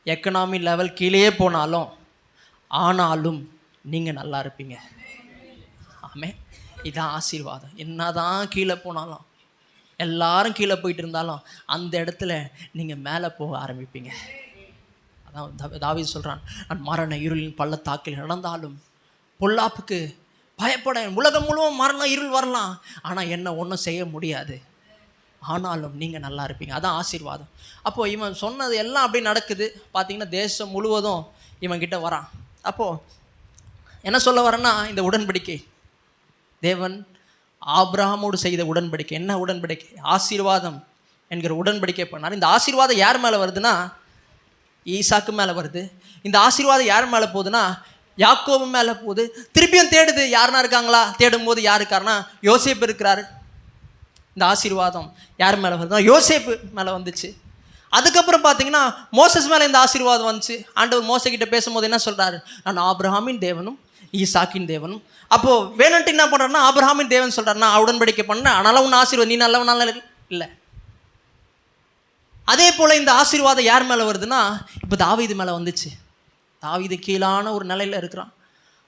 Speaker 1: எக்கனாமி லெவல் கீழே போனாலும் ஆனாலும் நீங்கள் நல்லா இருப்பீங்க. ஆமென். இதான் ஆசீர்வாதம். என்னதான் கீழே போனாலும், எல்லாரும் கீழே போயிட்டு இருந்தாலும் அந்த இடத்துல நீங்கள் மேலே போக ஆரம்பிப்பீங்க. அதான் தாவீது சொல்கிறான், நான் மரண இருளின் பள்ளத்தாக்கில் நடந்தாலும் பொல்லாப்புக்கு பயப்பட, உலகம் முழுவதும் மரண இருள் வரலாம், ஆனால் என்ன ஒன்றும் செய்ய முடியாது, ஆனாலும் நீங்கள் நல்லா இருப்பீங்க. அதான் ஆசீர்வாதம். அப்போது இவன் சொன்னது எல்லாம் அப்படி நடக்குது. பார்த்திங்கன்னா தேசம் முழுவதும் இவன்கிட்ட வரான். அப்போது என்ன சொல்ல வரேன்னா, இந்த உடன்படிக்கை தேவன் ஆபிரகாமோடு செய்த உடன்படிக்கை. என்ன உடன்படிக்கை? ஆசீர்வாதம் என்கிற உடன்படிக்கை பண்ணார். இந்த ஆசீர்வாதம் யார் மேலே வருதுன்னா ஈசாக்கு மேலே வருது. இந்த ஆசீர்வாதம் யார் மேலே போகுதுன்னா யாக்கோபு மேலே போகுது. திருப்பியும் தேடுது, யாருனா இருக்காங்களா? தேடும் போது யார் இருக்காருன்னா யோசேப்பு இருக்கிறாரு. இந்த ஆசீர்வாதம் யார் மேலே வருதுன்னா யோசேப்பு மேலே வந்துச்சு. அதுக்கப்புறம் பார்த்தீங்கன்னா மோசஸ் மேலே இந்த ஆசீர்வாதம் வந்துச்சு. ஆண்டவர் மோசக்கிட்ட பேசும்போது என்ன சொல்கிறாரு? நான் ஆபிரகாமின் தேவனும் ஈசாக்கின் தேவனும். அப்போது வேணுன்ட்டு என்ன பண்ணுறாருன்னா ஆபிரகாமின் தேவன் சொல்கிறார், நான் உடன்படிக்கை பண்ணேன், ஆனாலும் உன் ஆசீர்வாதம் நீ நல்லவனால இல்லை. அதே போல் இந்த ஆசீர்வாதம் யார் மேலே வருதுன்னா இப்போ தாவீது மேலே வந்துச்சு. தாவீது கீழான ஒரு நிலையில் இருக்கிறான்.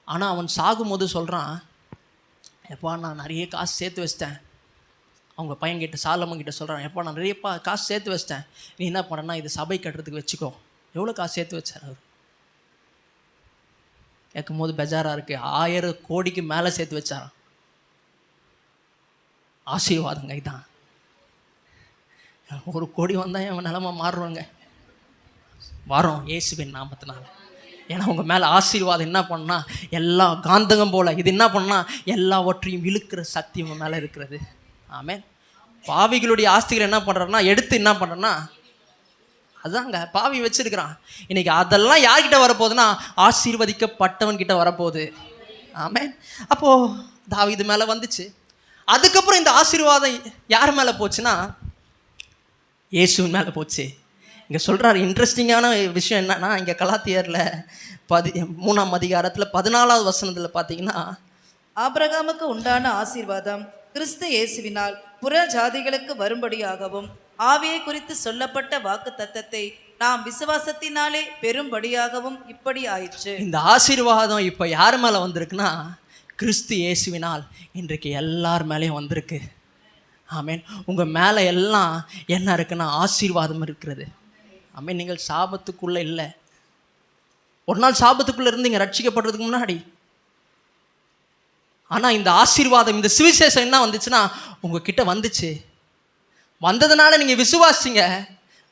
Speaker 1: ஆனால் அவன் சாகும்போது சொல்கிறான், எப்பா நான் நிறைய காசு சேர்த்து வச்சிட்டேன். அவங்க பையன்கிட்ட சாலமன்கிட்ட சொல்கிறான், எப்பா நான் நிறைய காசு சேர்த்து வச்சிட்டேன், நீ என்ன பண்ணனா இது சபை கட்டுறதுக்கு வச்சுக்கோ. எவ்வளோ காசு சேர்த்து வச்சார் அவர்? கேட்கும் போது பெஜாராக இருக்குது. 1000 கோடிக்கு மேலே சேர்த்து வச்சாராம். ஆசீர்வாதங்க இதான். 1 கோடி வந்தால் என் நிலமா மாறுவாங்க. வரோம் இயேசுவின் நாமத்தினால. ஏன்னா உங்கள் மேலே ஆசீர்வாதம் என்ன பண்ணா எல்லா காந்தகம் போல் இது என்ன பண்ணா எல்லாவற்றையும் இழுக்கிற சக்தி உங்கள் மேலே இருக்கிறது. ஆமென். பாவிகளுடைய ஆஸ்திகள் என்ன பண்ணுறேன்னா எடுத்து என்ன பண்ணுறேன்னா அதுதாங்க பாவி வச்சிருக்கிறான். இன்னைக்கு அதெல்லாம் யார்கிட்ட வரப்போகுதுன்னா ஆசீர்வதிக்கப்பட்டவன் கிட்ட வரப்போகுது. ஆமென். அப்போது தாவீது மேலே வந்துச்சு. அதுக்கப்புறம் இந்த ஆசீர்வாதம் யார் மேலே போச்சுன்னா இயேசுவின் மேலே போச்சு. இங்கே சொல்கிறார், இன்ட்ரெஸ்டிங்கான விஷயம் என்னன்னா, இங்கே கலாத்தியரில் 3ஆம் அதிகாரத்தில் 14வது வசனத்தில் பார்த்தீங்கன்னா,
Speaker 2: ஆபிரகாமுக்கு உண்டான ஆசீர்வாதம் கிறிஸ்து இயேசுவினால் புற ஜாதிகளுக்கு வரும்படியாகவும் ஆவியை குறித்து சொல்லப்பட்ட வாக்கு தத்தத்தை நாம் விசுவாசத்தினாலே பெரும்படியாகவும் இப்படி ஆயிற்று.
Speaker 1: இந்த ஆசீர்வாதம் இப்போ யார் மேலே வந்திருக்குன்னா கிறிஸ்து இயேசுவினால் இன்றைக்கு எல்லார் மேலேயும் வந்திருக்கு. ஆமேன். உங்கள் மேலே எல்லாம் என்ன இருக்குன்னா ஆசீர்வாதம் இருக்கிறது. ஆமேன். நீங்கள் சாபத்துக்குள்ளே இல்லை. ஒரு நாள் சாபத்துக்குள்ளே இருந்து நீங்கள் ரட்சிக்கப்படுறதுக்கு முன்னாடி. ஆனால் இந்த ஆசீர்வாதம் இந்த சுவிசேஷம் என்ன வந்துச்சுன்னா உங்ககிட்ட வந்துச்சு. வந்ததுனால நீங்கள் விசுவாசிங்க.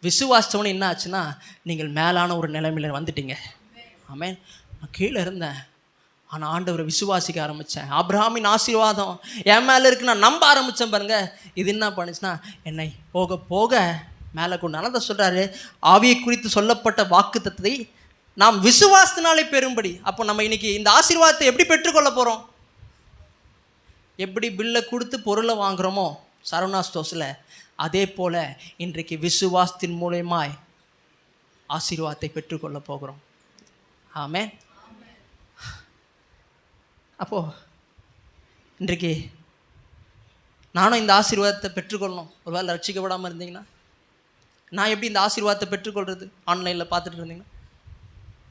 Speaker 1: விசுவாசித்தவொன்னே என்ன ஆச்சுன்னா நீங்கள் மேலான ஒரு நிலைமையில் வந்துட்டீங்க. ஆமேன். நான் கீழே இருந்தேன், ஆனால் ஆண்டவரை விசுவாசிக்க ஆரம்பித்தேன். ஆபிரகாமின் ஆசீர்வாதம் என் மேலே இருக்கு, நான் நம்ப ஆரம்பித்தேன். பாருங்க, இது என்ன பண்ணுச்சுன்னா என்னை போக போக மேலே கொண்டு அதை சொல்கிறாரு, ஆவியை குறித்து சொல்லப்பட்ட வாக்கு தத்தத்தை நாம் விசுவாசத்தினாலே பெறும்படி. அப்போ நம்ம இன்னைக்கு இந்த ஆசீர்வாதத்தை எப்படி பெற்றுக்கொள்ள போகிறோம்? எப்படி பில்லை கொடுத்து பொருளை வாங்குகிறோமோ சரவணா ஸ்டோர்ஸில், அதே போல் இன்றைக்கு விசுவாசத்தின் மூலமாய் ஆசீர்வாதத்தை பெற்றுக்கொள்ள போகிறோம். ஆமென். அப்போது இன்றைக்கு நானும் இந்த ஆசீர்வாதத்தை பெற்றுக்கொள்ளணும். ஒரு வேளை ரட்சிக்கப்படாமல் இருந்தீங்கன்னா நான் எப்படி இந்த ஆசீர்வாதத்தை பெற்றுக்கொள்கிறது? ஆன்லைனில் பார்த்துட்டு இருந்தீங்கன்னா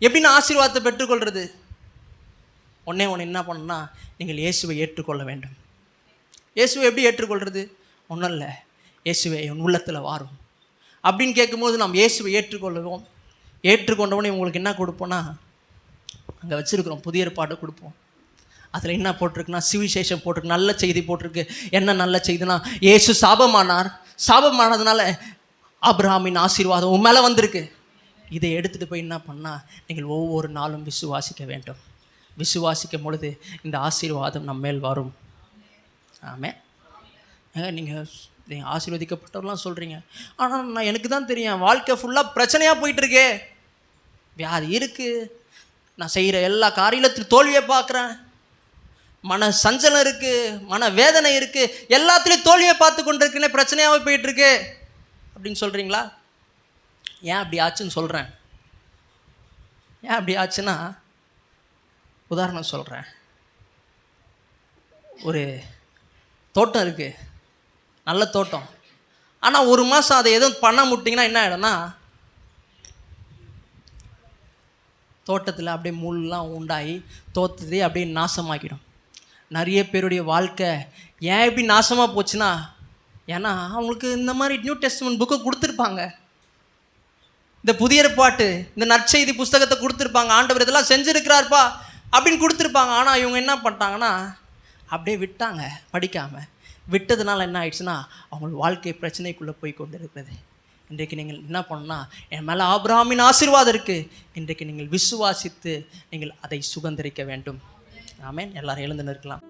Speaker 1: எப்படி நான் ஆசீர்வாதத்தை பெற்றுக்கொள்கிறது? ஒன்று என்ன பண்ணணும்னா நீங்கள் இயேசுவை ஏற்றுக்கொள்ள வேண்டும். இயேசுவை எப்படி ஏற்றுக்கொள்கிறது? ஒன்றும் இல்லை, இயேசுவை என் உள்ளத்தில் வாரும் அப்படின்னு கேட்கும்போது நாம் இயேசுவை ஏற்றுக்கொள்ளுவோம். ஏற்றுக்கொண்டவனே உங்களுக்கு என்ன கொடுப்போன்னா அங்கே வச்சுருக்கிறோம் புதிய ஏற்பாடு கொடுப்போம். அதில் என்ன போட்டிருக்குன்னா சுவிசேஷம் போட்டிருக்கு, நல்ல செய்தி போட்டிருக்கு. என்ன நல்ல செய்தினா இயேசு சாபமானார், சாபமானதுனால ஆபிரகாமின் ஆசீர்வாதம் உன் மேலே வந்திருக்கு. இதை எடுத்துகிட்டு போய் என்ன பண்ணால் நீங்கள் ஒவ்வொரு நாளும் விசுவாசிக்க வேண்டும். விசுவாசிக்கும் பொழுது இந்த ஆசீர்வாதம் நம்ம மேல் வரும். ஆமென். நீங்கள் ஆசீர்வதிக்கப்பட்டவரெலாம் சொல்கிறீங்க, ஆனால் நான் எனக்கு தான் தெரியும் வாழ்க்கை ஃபுல்லாக பிரச்சனையாக போயிட்டுருக்கே, வியாதி இருக்குது, நான் செய்கிற எல்லா காரியத்திலும் தோல்வியை பார்க்குறேன், மன சஞ்சலம் இருக்குது, மன வேதனை இருக்குது, எல்லாத்துலேயும் தோல்வியை பார்த்து கொண்டு இருக்குன்னே பிரச்சனையாகவே போயிட்டுருக்கு அப்படின்னு சொல்கிறீங்களா? ஏன் அப்படி ஆச்சுன்னு சொல்கிறேன். ஏன் அப்படி ஆச்சுன்னா உதாரணம் சொல்கிறேன். ஒரு தோட்டம் இருக்குது, நல்ல தோட்டம். ஆனால் ஒரு மாதம் அதை எதுவும் பண்ண முட்டிங்கன்னா என்ன ஆகிடும்னா தோட்டத்தில் அப்படியே முள்லாம் உண்டாகி தோட்டத்தை அப்படியே நாசமாக்கிடும். நிறைய பேருடைய வாழ்க்கை ஏன் இப்படி நாசமாக போச்சுன்னா, ஏன்னா அவங்களுக்கு இந்த மாதிரி நியூ டெஸ்டமென்ட் புக்கை கொடுத்துருப்பாங்க, இந்த புதிய ஏற்பாட்டு இந்த நற்செய்தி புஸ்தகத்தை கொடுத்துருப்பாங்க, ஆண்டவர் இதெல்லாம் செஞ்சுருக்கிறார்ப்பா அப்படின்னு கொடுத்துருப்பாங்க. ஆனால் இவங்க என்ன பண்ணிட்டாங்கன்னா அப்படியே விட்டாங்க, படிக்காமல் விட்டதுனால என்ன ஆயிடுச்சுன்னா அவங்க வாழ்க்கை பிரச்சனைக்குள்ளே போய் கொண்டு இருக்கிறது. இன்றைக்கு நீங்கள் என்ன பண்ணணும்னா, என் மேலே ஆபிரகாமின் ஆசீர்வாதம் இருக்குது, இன்றைக்கு நீங்கள் விசுவாசித்து நீங்கள் அதை சுதந்திரிக்க வேண்டும். ஆமென். எல்லாரும் எழுந்து நிற்கலாம்.